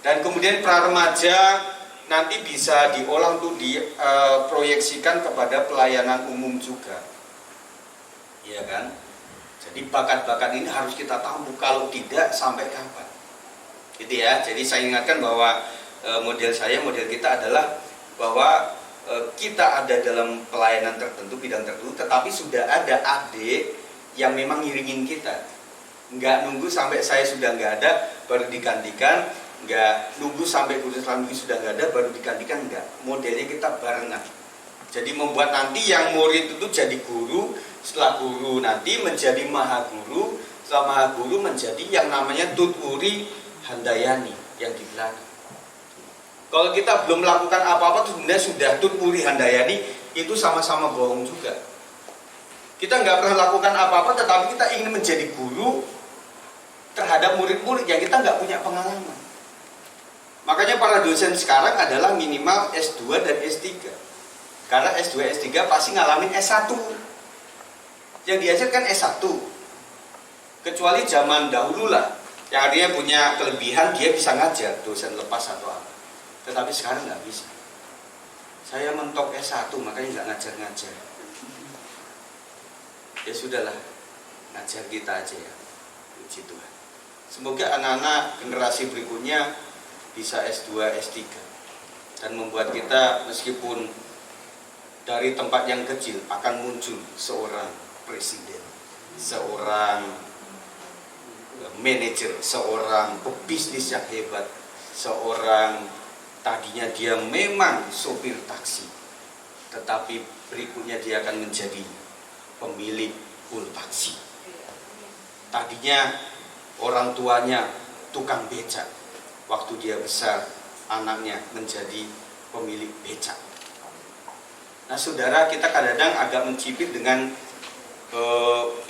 Dan kemudian pra remaja nanti bisa diolah untuk diproyeksikan kepada pelayanan umum juga. Iya kan? Jadi bakat-bakat ini harus kita tahu, kalau tidak sampai kapan. Gitu ya. Jadi saya ingatkan bahwa model kita adalah bahwa kita ada dalam pelayanan tertentu, bidang tertentu, tetapi sudah ada adik yang memang ngiringin kita. Nggak nunggu sampai saya sudah nggak ada baru digantikan, nggak nunggu sampai guru selanjutnya sudah nggak ada baru digantikan, nggak. Modelnya kita barengan. Jadi membuat nanti yang murid itu jadi guru, setelah guru nanti menjadi maha guru, setelah maha guru menjadi yang namanya tuturi handayani yang di belakang. Kalau kita belum melakukan apa-apa sebenarnya sudah tuturi handayani, itu sama-sama bohong juga. Kita nggak pernah lakukan apa-apa, tetapi kita ingin menjadi guru terhadap murid-murid yang kita nggak punya pengalaman. Makanya para dosen sekarang adalah minimal S2 dan S3. Karena S2, S3 pasti ngalamin S1. Yang diajarkan S1. Kecuali zaman dahulu lah, yang artinya punya kelebihan, dia bisa ngajar, dosen lepas atau apa. Tetapi sekarang nggak bisa. Saya mentok S1, makanya nggak ngajar-ngajar. Ya sudahlah, ngajar kita aja ya. Puji Tuhan. Semoga anak-anak generasi berikutnya bisa S2, S3 dan membuat kita meskipun dari tempat yang kecil akan muncul seorang presiden, seorang manajer, seorang pebisnis yang hebat, seorang tadinya dia memang sopir taksi, tetapi berikutnya dia akan menjadi pemilik ulpaksi. Tadinya orang tuanya tukang becak, waktu dia besar anaknya menjadi pemilik becak. Nah saudara, kita kadang-kadang agak mencibir dengan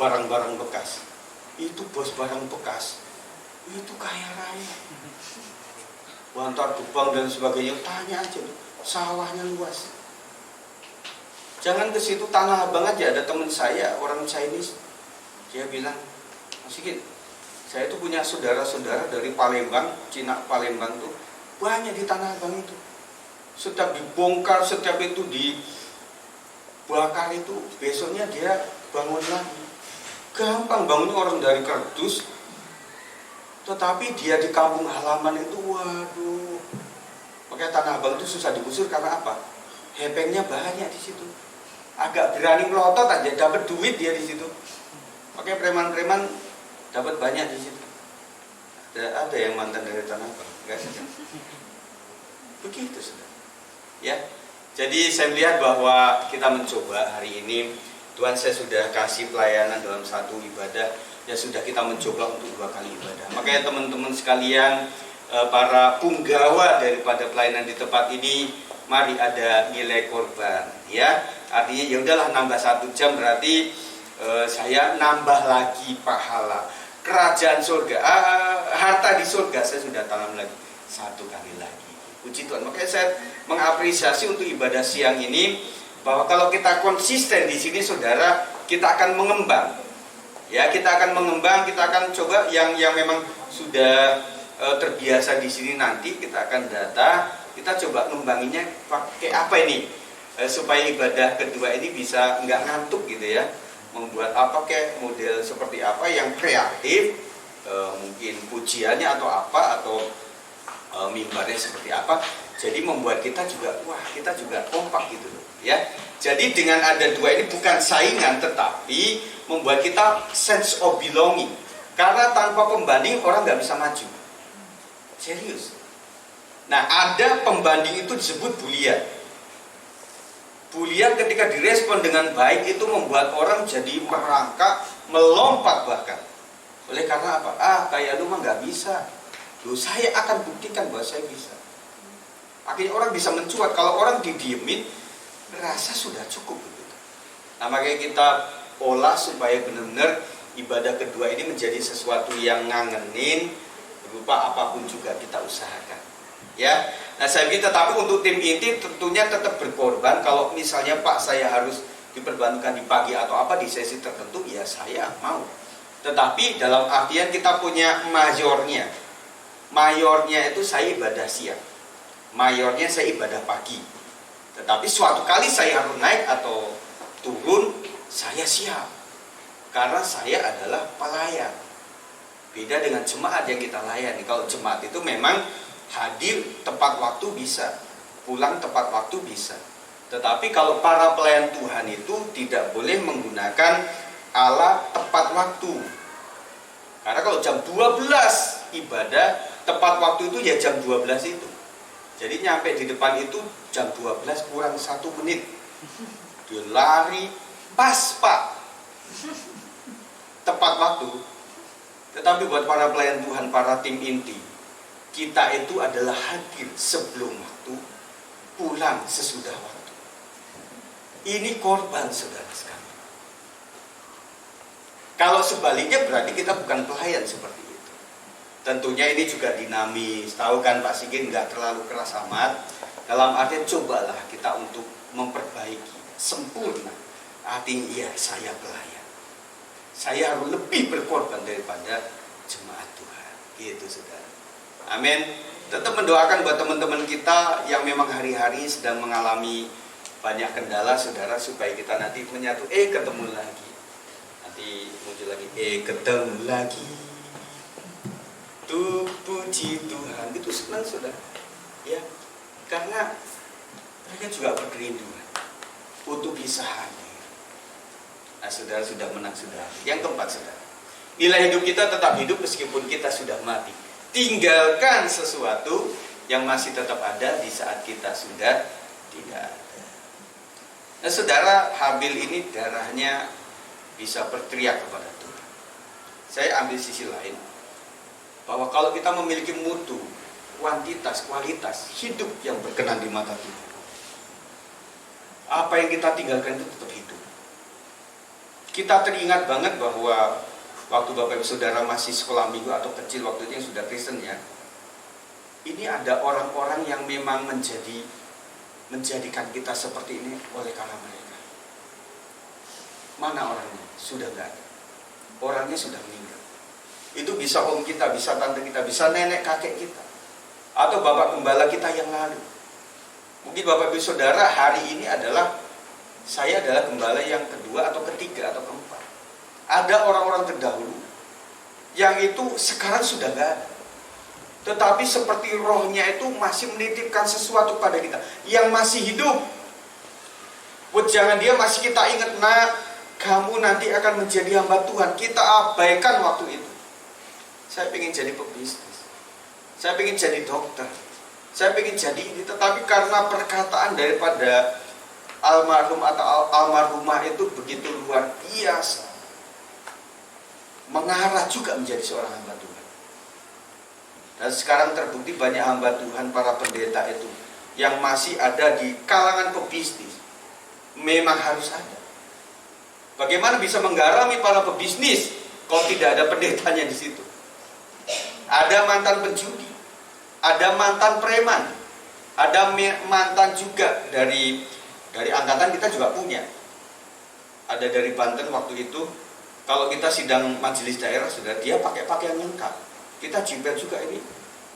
barang-barang bekas. Itu bos barang bekas, itu kaya raya, bantar gebang dan sebagainya. Tanya aja, sawahnya luas. Jangan ke situ, Tanah Abang aja. Ada teman saya orang Chinese, dia bilang, Mas Sigit, saya tuh punya saudara-saudara dari Palembang, Cina Palembang tuh banyak di Tanah Abang itu. Setiap dibongkar, setiap itu dibakar itu, besoknya dia bangun lagi. Gampang bangun orang dari kardus, tetapi dia di kampung halaman itu, waduh. Makanya Tanah Abang itu susah digusur karena apa? Hepengnya banyak di situ. Agak berani melotot aja dapat duit dia di situ. Makanya preman-preman dapat banyak di situ. Ada yang mantan dari Tanah Abang, enggak saja. Begitu sudah. Ya. Jadi saya melihat bahwa kita mencoba hari ini, Tuhan saya sudah kasih pelayanan dalam satu ibadah, ya sudah kita mencoba untuk 2 kali ibadah. Makanya teman-teman sekalian, para punggawa daripada pelayanan di tempat ini, mari ada nilai korban, ya. Artinya ya udahlah, nambah 1 jam berarti saya nambah lagi pahala. Kerajaan surga, harta di surga saya sudah tanam lagi 1 kali lagi. Puji Tuhan. Makanya saya mengapresiasi untuk ibadah siang ini, bahwa kalau kita konsisten di sini saudara, kita akan mengembang. Ya, kita akan mengembang, kita akan coba yang memang sudah terbiasa di sini, nanti kita akan data, kita coba ngembanginnya pakai apa ini, supaya ibadah kedua ini bisa nggak ngantuk gitu ya. Membuat apa kayak model seperti apa yang kreatif, mungkin pujiannya atau apa, atau mimbarnya seperti apa. Jadi membuat kita juga, wah kita juga kompak gitu loh ya. Jadi dengan ada 2 ini bukan saingan, tetapi membuat kita sense of belonging. Karena tanpa pembanding orang nggak bisa maju. Serius. Nah ada pembanding itu disebut bulian. Bulian ketika direspon dengan baik itu membuat orang jadi merangkak, melompat bahkan. Oleh karena apa? Kayak lu mah nggak bisa. Loh, saya akan buktikan bahwa saya bisa. Akhirnya orang bisa mencuat. Kalau orang didiemin, rasa sudah cukup begitu. Nah makanya kita olah supaya benar-benar ibadah kedua ini menjadi sesuatu yang ngangenin, berupa apapun juga kita usahakan. Ya, nah saya minta, tapi untuk tim inti tentunya tetap berkorban. Kalau misalnya Pak saya harus diperbantukan di pagi atau apa di sesi tertentu, ya saya mau. Tetapi dalam artian kita punya mayornya. Mayornya itu saya ibadah siang, mayornya saya ibadah pagi. Tetapi suatu kali saya harus naik atau turun, saya siap. Karena saya adalah pelayan. Beda dengan jemaat yang kita layani. Kalau jemaat itu memang hadir tepat waktu bisa, pulang tepat waktu bisa. Tetapi kalau para pelayan Tuhan itu tidak boleh menggunakan alat tepat waktu. Karena kalau jam 12 ibadah, tepat waktu itu ya jam 12 itu. Jadi nyampe di depan itu jam 12 kurang 1 menit. Dia lari, pas Pak. Tepat waktu. Tetapi buat para pelayan Tuhan, para tim inti, kita itu adalah hadir sebelum waktu, pulang sesudah waktu. Ini korban saudara sekalian. Kalau sebaliknya berarti kita bukan pelayan seperti itu. Tentunya ini juga dinamis. Tahu kan Pak Sigit nggak terlalu keras amat. Dalam artian cobalah kita untuk memperbaiki, sempurna. Artinya iya saya pelayan. Saya harus lebih berkorban daripada jemaat Tuhan. Gitu saudara. Amin. Tetap mendoakan buat teman-teman kita yang memang hari-hari sedang mengalami banyak kendala saudara, supaya kita nanti menyatu, ketemu lagi. Nanti muncul lagi, ketemu lagi. Tuh puji Tuhan, itu senang saudara. Ya, karena mereka juga berkerinduan untuk bisa hadir. Nah saudara sudah menang sudah. Yang keempat saudara, nilai hidup kita tetap hidup meskipun kita sudah mati. Tinggalkan sesuatu yang masih tetap ada di saat kita sudah tidak ada. Nah saudara, Habil ini darahnya bisa berteriak kepada Tuhan. Saya ambil sisi lain, bahwa kalau kita memiliki mutu, kuantitas, kualitas hidup yang berkenan di mata Tuhan, apa yang kita tinggalkan itu tetap hidup. Kita teringat banget bahwa waktu Bapak Ibu Saudara masih sekolah minggu atau kecil, waktu itu yang sudah Kristen ya, ini ada orang-orang yang memang menjadikan kita seperti ini oleh karena mereka. Mana orangnya? Sudah nggak ada. Orangnya sudah meninggal. Itu bisa om kita, bisa tante kita, bisa nenek kakek kita, atau bapak gembala kita yang lalu. Mungkin Bapak Ibu Saudara hari ini saya adalah gembala yang kedua atau ketiga atau keempat. Ada orang-orang terdahulu yang itu sekarang sudah nggak ada. Tetapi seperti rohnya itu masih menitipkan sesuatu pada kita yang masih hidup. Jangan dia masih kita ingat, nak, kamu nanti akan menjadi hamba Tuhan. Kita abaikan waktu itu. Saya ingin jadi pebisnis, saya ingin jadi dokter, saya ingin jadi ini. Tetapi karena perkataan daripada almarhum atau almarhumah itu begitu luar biasa, mengarah juga menjadi seorang hamba Tuhan. Dan sekarang terbukti banyak hamba Tuhan, para pendeta itu yang masih ada di kalangan pebisnis. Memang harus ada. Bagaimana bisa menggarami para pebisnis kalau tidak ada pendetanya di situ? Ada mantan penjudi, ada mantan preman, ada mantan juga dari angkatan kita juga punya. Ada dari Banten waktu itu, kalau kita sidang majelis daerah sudah dia pakai pakaian lengkap. Kita jimpel juga ini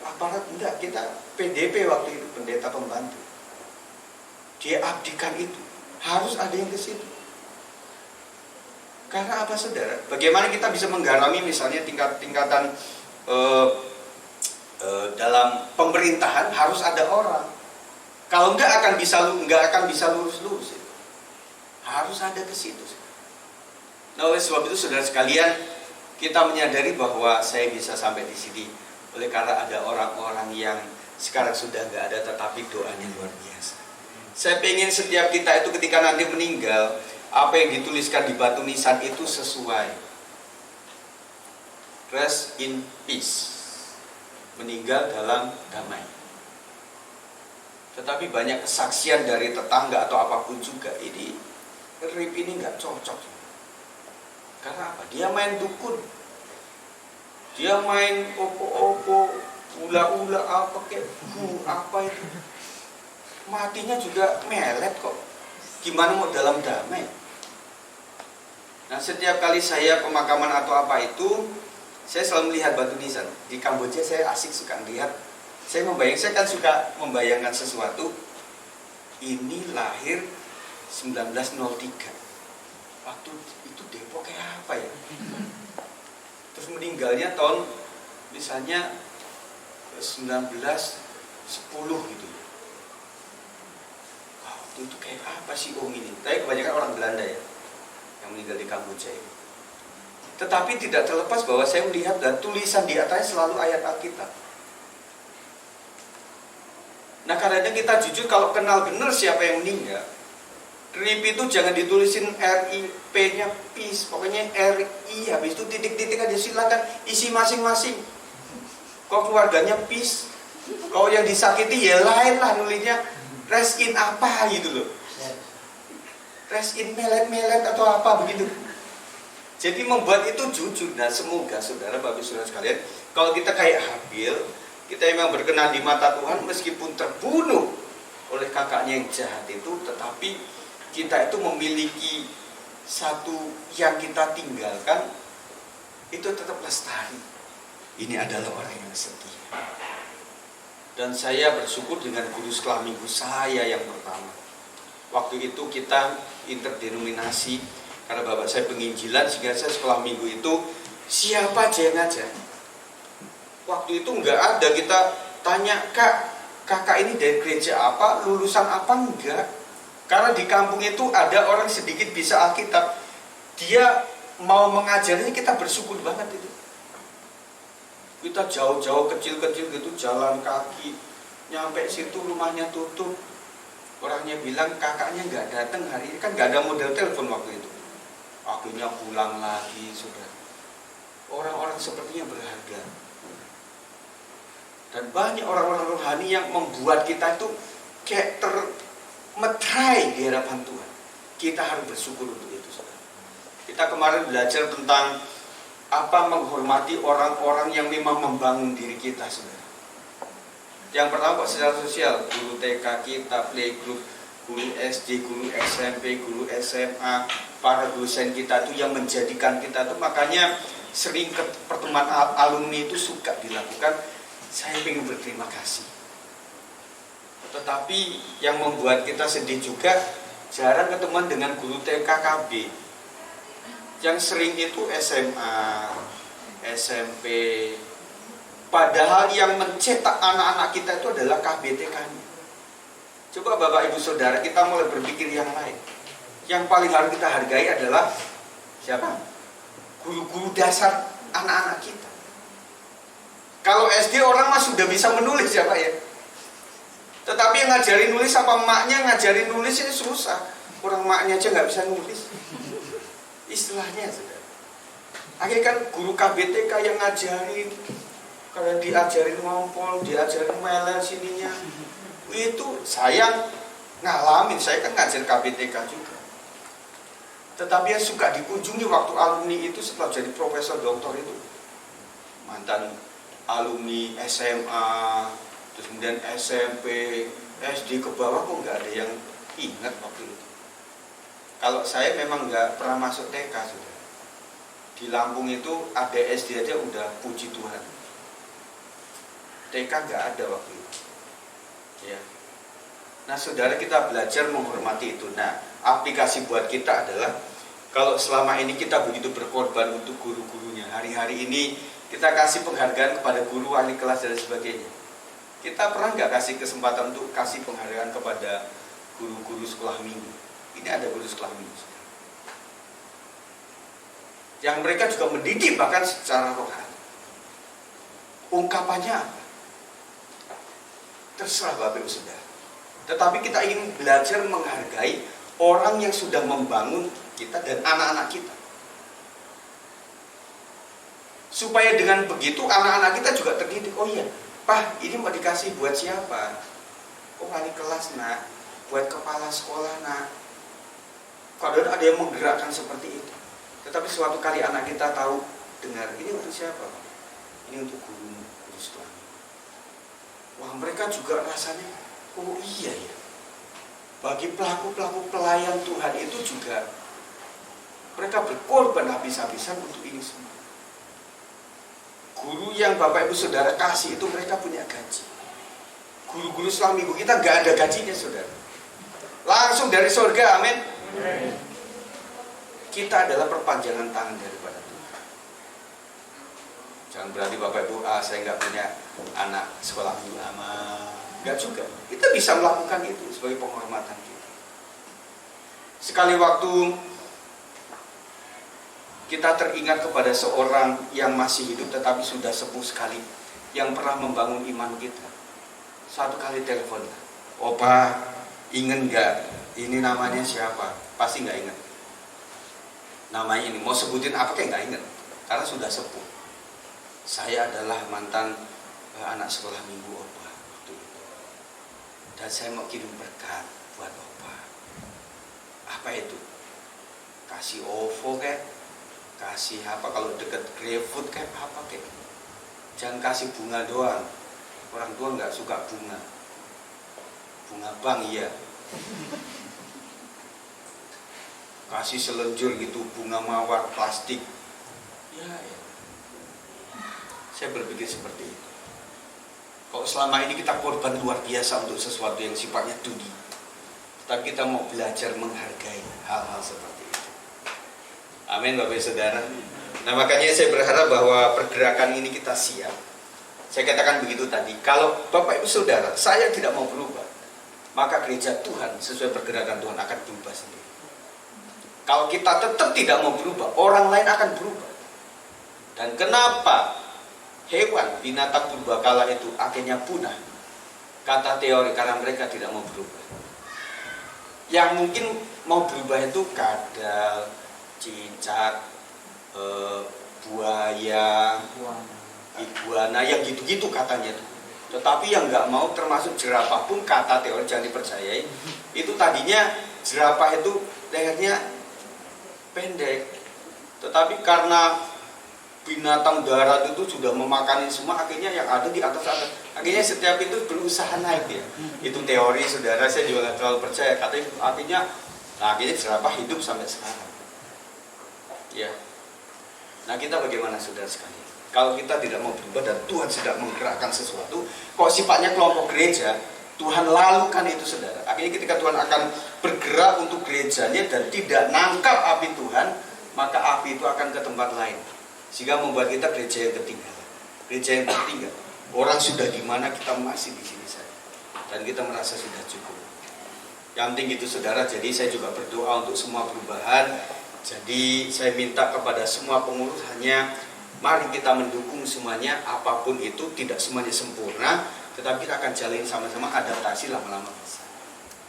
aparat, enggak, kita PDP waktu itu, pendeta pembantu. Dia abdikan itu, harus ada yang ke situ. Karena apa saudara? Bagaimana kita bisa menggarami misalnya tingkatan dalam pemerintahan harus ada orang. Kalau enggak akan bisa lurus-lurus. Harus ada ke situ. Nah, oleh sebab itu saudara sekalian, kita menyadari bahwa saya bisa sampai di sini oleh karena ada orang-orang yang sekarang sudah enggak ada, tetapi doanya luar biasa. Saya pengen setiap kita itu ketika nanti meninggal, apa yang dituliskan di batu nisan itu sesuai. Rest in peace, meninggal dalam damai. Tetapi banyak kesaksian dari tetangga atau apapun juga, ini RIP ini nggak cocok. Karena apa? Dia main dukun, dia main opo-opo, ula-ula apa kayak apa itu, matinya juga melet kok. Gimana mau dalam damai? Nah, setiap kali saya pemakaman atau apa itu, saya selalu melihat batu nisan. Di Kamboja saya asik suka lihat. Saya kan suka membayangkan sesuatu. Ini lahir 1903. Waktu itu Depok kayak apa ya? Terus meninggalnya tahun misalnya 1910 gitu. Waktu itu kayak apa sih om ini? Tapi kebanyakan orang Belanda ya yang meninggal di Kamboja ini. Tetapi tidak terlepas bahwa saya melihat dan tulisan di atasnya selalu ayat Alkitab. Nah, kadang kita jujur kalau kenal benar siapa yang meninggal, RIP itu jangan ditulisin RIP-nya peace, pokoknya RI, habis itu titik-titik aja, silakan isi masing-masing. Kok keluarganya peace, kalau yang disakiti ya lain lah nulisnya rest in apa gitu loh. Rest in melet-melet atau apa begitu. Jadi membuat itu jujur. Nah, semoga saudara, Bapak Ibu Saudara sekalian, kalau kita kayak Habil, kita memang berkenan di mata Tuhan meskipun terbunuh oleh kakaknya yang jahat itu, tetapi kita itu memiliki satu yang kita tinggalkan itu tetap lestari. Ini adalah orang yang setia. Dan saya bersyukur dengan guru sekolah minggu saya yang pertama. Waktu itu kita interdenominasi. Karena bapak saya penginjilan, sehingga saya sekolah minggu itu siapa aja yang ngajar. Waktu itu enggak ada kita tanya, kakak ini dari gereja apa, lulusan apa, enggak. Karena di kampung itu ada orang sedikit bisa Alkitab, dia mau mengajarinya, kita bersyukur banget itu. Kita jauh-jauh kecil-kecil gitu jalan kaki, nyampe situ rumahnya tutup. Orangnya bilang kakaknya nggak datang hari ini, kan nggak ada model telepon waktu itu. Akhirnya pulang lagi, saudara. Orang-orang sepertinya berharga. Dan banyak orang-orang rohani yang membuat kita itu kayak termetrai di hadapan Tuhan. Kita harus bersyukur untuk itu, saudara. Kita kemarin belajar tentang apa menghormati orang-orang yang memang membangun diri kita, saudara. Yang pertama kok secara sosial, guru TK kita, playgroup, guru SD, guru SMP, guru SMA, para dosen kita itu yang menjadikan kita itu, makanya sering pertemuan alumni itu suka dilakukan. Saya ingin berterima kasih. Tetapi yang membuat kita sedih juga, jarang ketemuan dengan guru TK KB. Yang sering itu SMA, SMP. Padahal yang mencetak anak-anak kita itu adalah KBTK-nya. Coba Bapak Ibu Saudara, kita mulai berpikir yang lain. Yang paling harus kita hargai adalah siapa? Guru-guru dasar anak-anak kita. Kalau SD orang mah sudah bisa menulis ya Pak ya. Tetapi yang ngajarin nulis apa maknya ngajarin nulis ini susah. Orang maknya aja nggak bisa nulis. Istilahnya saudara. Akhirnya kan guru KBTK yang ngajarin, kalau diajarin ngompol, diajarin meler sininya. Itu saya ngalamin, saya kan ngajar KBTK juga. Tetapi yang suka dikunjungi waktu alumni itu setelah jadi profesor doktor itu mantan alumni SMA, terus kemudian SMP, SD ke bawah kok nggak ada yang ingat waktu itu. Kalau saya memang nggak pernah masuk TK sudah. Di Lampung itu ada SD aja udah puji Tuhan. TK nggak ada waktu itu. Ya. Nah, saudara, kita belajar menghormati itu. Nah, aplikasi buat kita adalah kalau selama ini kita begitu berkorban untuk guru-gurunya, hari-hari ini kita kasih penghargaan kepada guru, wali kelas dan sebagainya. Kita pernah nggak kasih kesempatan untuk kasih penghargaan kepada guru-guru sekolah minggu? Ini ada guru sekolah minggu, yang mereka juga mendidik bahkan secara rohani. Ungkapannya apa? Terserah Bapak Ibu Saudara. Tetapi kita ingin belajar menghargai orang yang sudah membangun kita dan anak-anak kita. Supaya dengan begitu anak-anak kita juga terdidik. Oh iya, Pak, ini mau dikasih buat siapa? Oh, wali kelas nak, buat kepala sekolah nak. Kadang ada yang menggerakkan seperti itu. Tetapi suatu kali anak kita tahu, dengar, ini untuk siapa? Ini untuk guru sekolah. Wah, mereka juga rasanya, oh iya ya. Bagi pelaku-pelaku pelayan Tuhan itu juga mereka berkorban habis-habisan untuk ini semua. Guru yang Bapak Ibu Saudara kasih itu mereka punya gaji. Guru-guru selama minggu kita nggak ada gajinya, saudara. Langsung dari surga, amin. Kita adalah perpanjangan tangan daripada Tuhan. Jangan berarti Bapak Ibu, saya nggak punya anak sekolah minggu aman. Nggak juga. Kita bisa melakukan itu sebagai penghormatan kita. Sekali waktu kita teringat kepada seorang yang masih hidup tetapi sudah sepuh sekali, yang pernah membangun iman kita. Satu kali telepon, Opa, ingat nggak? Ini namanya siapa? Pasti nggak ingat. Namanya ini, mau sebutin apa kayak nggak ingat, karena sudah sepuh. Saya adalah mantan anak sekolah minggu Opa. Dan saya mau kirim berkat buat Opa. Apa itu? Kasih OVO kayak, kasih apa kalau deket GrabFood kayak apa kayak. Jangan kasih bunga doang. Orang tua nggak suka bunga. Bunga bank iya. Kasih selenjur gitu, bunga mawar plastik. Ya. Saya berpikir seperti itu. Kalau selama ini kita korban luar biasa untuk sesuatu yang sifatnya dunia, tapi kita mau belajar menghargai hal-hal seperti itu. Amin Bapak Ibu Saudara. Nah, makanya saya berharap bahwa pergerakan ini kita siap. Saya katakan begitu tadi, kalau Bapak Ibu Saudara, saya tidak mau berubah, maka gereja Tuhan sesuai pergerakan Tuhan akan berubah sendiri. Kalau kita tetap tidak mau berubah, orang lain akan berubah. Dan kenapa hewan, binatang purbakala itu akhirnya punah? Kata teori, karena mereka tidak mau berubah. yang mungkin mau berubah itu kadal, cicak, buaya, iguana, yang gitu-gitu katanya tuh. Tetapi yang nggak mau termasuk jerapah pun, kata teori jangan dipercayai. Itu tadinya jerapah itu lehernya pendek, tetapi karena binatang darat itu sudah memakanin semua, akhirnya yang ada di atas. Akhirnya setiap itu berusaha naik ya. Itu teori, saudara, saya juga nggak terlalu percaya. Katanya akhirnya jerapah hidup sampai sekarang. Ya. Nah, kita bagaimana, saudara sekalian? Kalau kita tidak mau berubah dan Tuhan sedang menggerakkan sesuatu, kok sifatnya kelompok gereja, Tuhan lalukan itu, saudara. Akhirnya ketika Tuhan akan bergerak untuk gerejanya dan tidak nangkap api Tuhan, maka api itu akan ke tempat lain. Sehingga membuat kita gereja yang ketinggalan. Gereja yang tertinggal. Orang sudah di mana, kita masih di sini saja. Dan kita merasa sudah cukup. Yang penting itu, saudara. Jadi saya juga berdoa untuk semua perubahan. Jadi saya minta kepada semua pengurus, hanya mari kita mendukung semuanya, apapun itu, tidak semuanya sempurna, tetapi kita akan jalin sama-sama, adaptasi lama-lama bisa.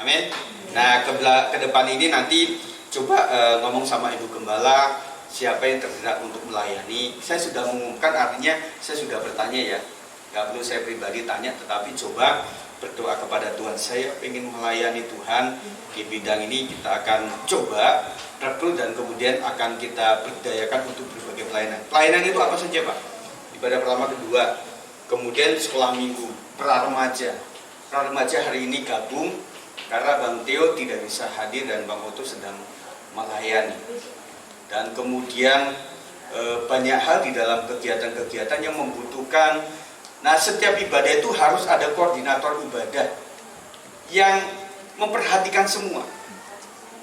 Amin. Nah, ke depan ini nanti coba ngomong sama Ibu Gembala, siapa yang tergerak untuk melayani. Saya sudah mengumumkan, artinya saya sudah bertanya ya, gak perlu saya pribadi tanya, tetapi coba berdoa kepada Tuhan, saya ingin melayani Tuhan di bidang ini. Kita akan coba rekrut dan kemudian akan kita berdayakan untuk berbagai pelayanan. Pelayanan itu apa saja, Pak? Ibadah pertama, kedua, kemudian sekolah minggu, pra-remaja. Pra-remaja hari ini gabung karena Bang Theo tidak bisa hadir dan Bang Oto sedang melayani. Dan kemudian banyak hal di dalam kegiatan-kegiatan yang membutuhkan. Nah, setiap ibadah itu harus ada koordinator ibadah yang memperhatikan semua.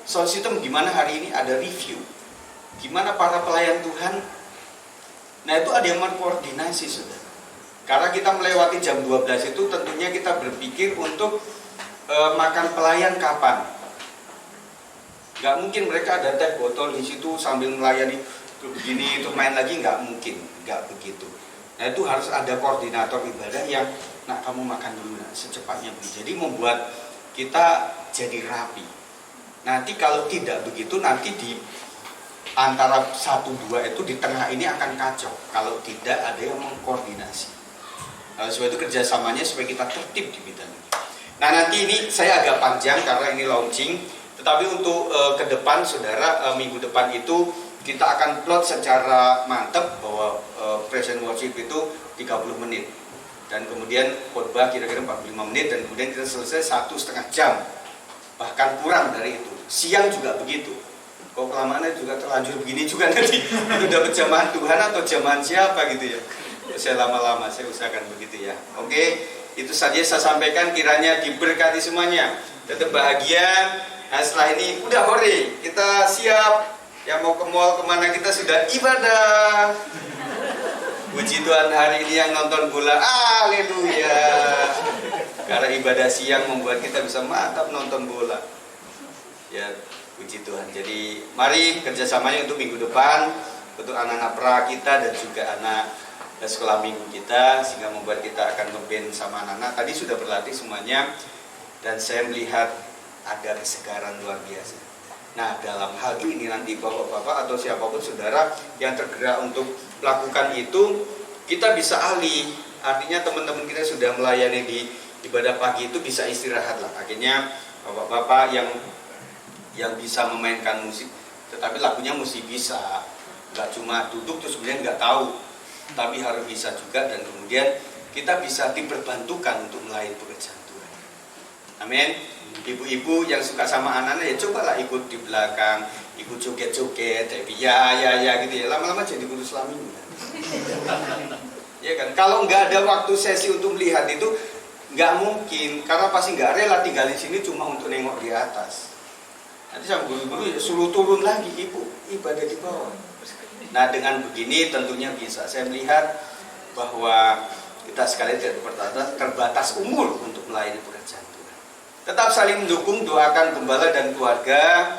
Sound system gimana hari ini, ada review. Gimana para pelayan Tuhan. Nah, itu ada yang mengkoordinasi, saudara. Karena kita melewati jam 12 itu, tentunya kita berpikir untuk makan pelayan kapan. Gak mungkin mereka ada teh botol di situ sambil melayani begini, itu main lagi, gak mungkin. Gak begitu. Nah, itu harus ada koordinator ibadah yang, nak kamu makan dulu, nak, secepatnya beli. Jadi membuat kita jadi rapi. Nanti kalau tidak begitu, nanti di antara 1-2 itu di tengah ini akan kacau. Kalau tidak ada yang mengkoordinasi. Sebab itu kerjasamanya supaya kita tertib di bidang ini. Nah, nanti ini saya agak panjang karena ini launching. Tetapi untuk ke depan, saudara, minggu depan itu kita akan plot secara mantap bahwa present worship itu 30 menit. Dan kemudian khotbah kira-kira 45 menit. Dan kemudian kita selesai 1,5 jam. Bahkan kurang dari itu. Siang juga begitu. Kok kelamaannya juga terlanjur begini juga nanti. Itu dapat jamaah Tuhan atau jamaah siapa gitu ya. Saya lama-lama, saya usahakan begitu ya. Oke, itu saja saya sampaikan, kiranya diberkati semuanya. Tetap bahagia. Nah, setelah ini udah hore, kita siap. Yang mau ke mall kemana, kita sudah ibadah. Puji Tuhan, hari ini yang nonton bola, haleluya. Karena ibadah siang membuat kita bisa mantap nonton bola. Ya, puji Tuhan. Jadi mari kerjasamanya untuk minggu depan, untuk anak-anak pra kita dan juga anak sekolah minggu kita, sehingga membuat kita akan nge-band sama anak-anak. Tadi sudah berlatih semuanya dan saya melihat ada kesegaran luar biasa. Nah, dalam hal ini nanti bapak-bapak atau siapapun saudara yang tergerak untuk melakukan itu, kita bisa alih. Artinya teman-teman kita sudah melayani di ibadah pagi itu bisa istirahat lah. Akhirnya bapak-bapak yang bisa memainkan musik, tetapi lagunya mesti bisa. Nggak cuma duduk terus kemudian nggak tahu, tapi harus bisa juga. Dan kemudian kita bisa diperbantukan untuk melayani pekerjaan Tuhan. Amin. Ibu-ibu yang suka sama anak-anak ya cobalah ikut di belakang, ikut joget-joget, tapi ya gitu ya. Lama-lama jadi guru selami. Ya kan, kalau nggak ada waktu sesi untuk melihat itu nggak mungkin, karena pasti nggak rela tinggal di sini cuma untuk nengok di atas. Nanti sama guru-guru ya suruh turun lagi, ibu ibadah di bawah. Nah, dengan begini tentunya bisa saya melihat bahwa kita sekalian tidak terbatas umur untuk melayani pekerjaan Tuhan. Tetap saling mendukung, doakan gembala dan keluarga.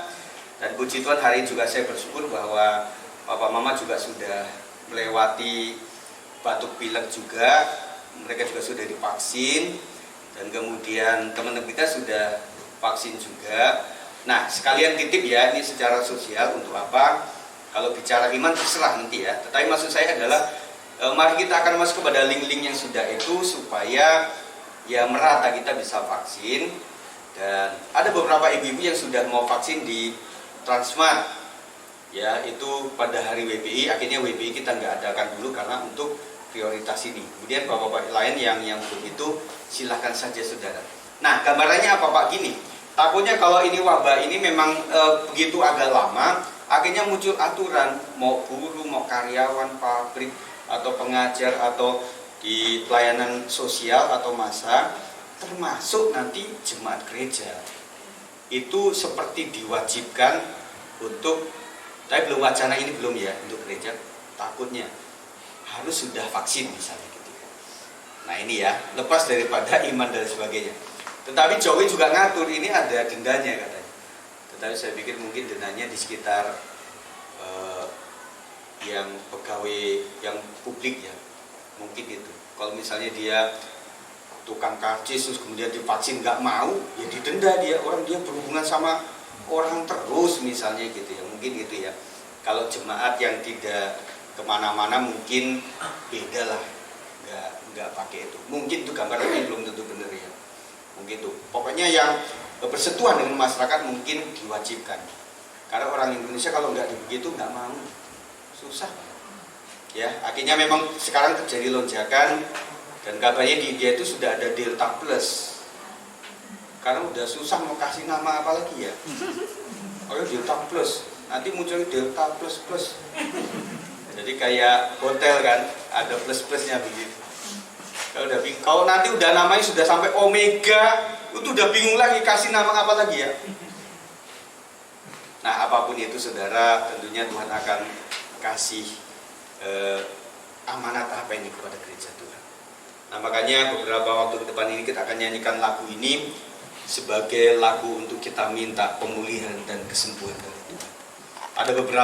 Dan puji Tuhan, hari ini juga saya bersyukur bahwa Papa Mama juga sudah melewati batuk pilek juga. Mereka juga sudah divaksin. Dan kemudian teman-teman kita sudah vaksin juga. Nah, sekalian titip ya, ini secara sosial untuk apa? Kalau bicara iman terserah nanti ya. Tetapi maksud saya adalah mari kita akan masuk kepada link-link yang sudah itu supaya ya merata kita bisa vaksin. Dan ada beberapa ibu-ibu yang sudah mau vaksin di Transmart. Ya, itu pada hari WBI, akhirnya WBI kita nggak adakan dulu karena untuk prioritas ini. Kemudian bapak-bapak lain yang belum itu silahkan saja saudara. Nah, gambarannya apa Pak? Gini, takutnya kalau ini wabah ini memang begitu agak lama, akhirnya muncul aturan mau buruh, mau karyawan pabrik atau pengajar atau di pelayanan sosial atau massa, termasuk nanti jemaat gereja itu seperti diwajibkan untuk, tapi belum wacana ini belum ya untuk gereja, takutnya harus sudah vaksin misalnya gitu. Nah ini ya, lepas daripada iman dan sebagainya. Tetapi Jokowi juga ngatur ini ada dendanya katanya. Tetapi saya pikir mungkin dendanya di sekitar yang pegawai yang publik ya, mungkin itu. Kalau misalnya dia tukang karcis terus kemudian divaksin nggak mau, ya didenda dia, orang dia berhubungan sama orang terus misalnya gitu ya, mungkin gitu ya. Kalau jemaat yang tidak kemana-mana mungkin beda lah, nggak pakai itu. Mungkin itu gambarnya belum tentu benar ya. Mungkin itu. Pokoknya yang bersentuhan dengan masyarakat mungkin diwajibkan. Karena orang Indonesia kalau nggak begitu nggak mau, susah. Ya, akhirnya memang sekarang terjadi lonjakan dan kabarnya di India itu sudah ada Delta Plus. Karena udah susah mau kasih nama apa lagi ya. Kalau Delta Plus, nanti muncul Delta Plus Plus. Jadi kayak hotel kan, ada plus-plusnya begitu. Kalau nanti udah namanya sudah sampai Omega, itu udah bingung lagi kasih nama apa lagi ya. Nah apapun itu saudara, tentunya Tuhan akan kasih amanat apa ini kepada gereja Tuhan. Nah makanya beberapa waktu ke depan ini kita akan nyanyikan lagu ini sebagai lagu untuk kita minta pemulihan dan kesembuhan dari Tuhan. Ada beberapa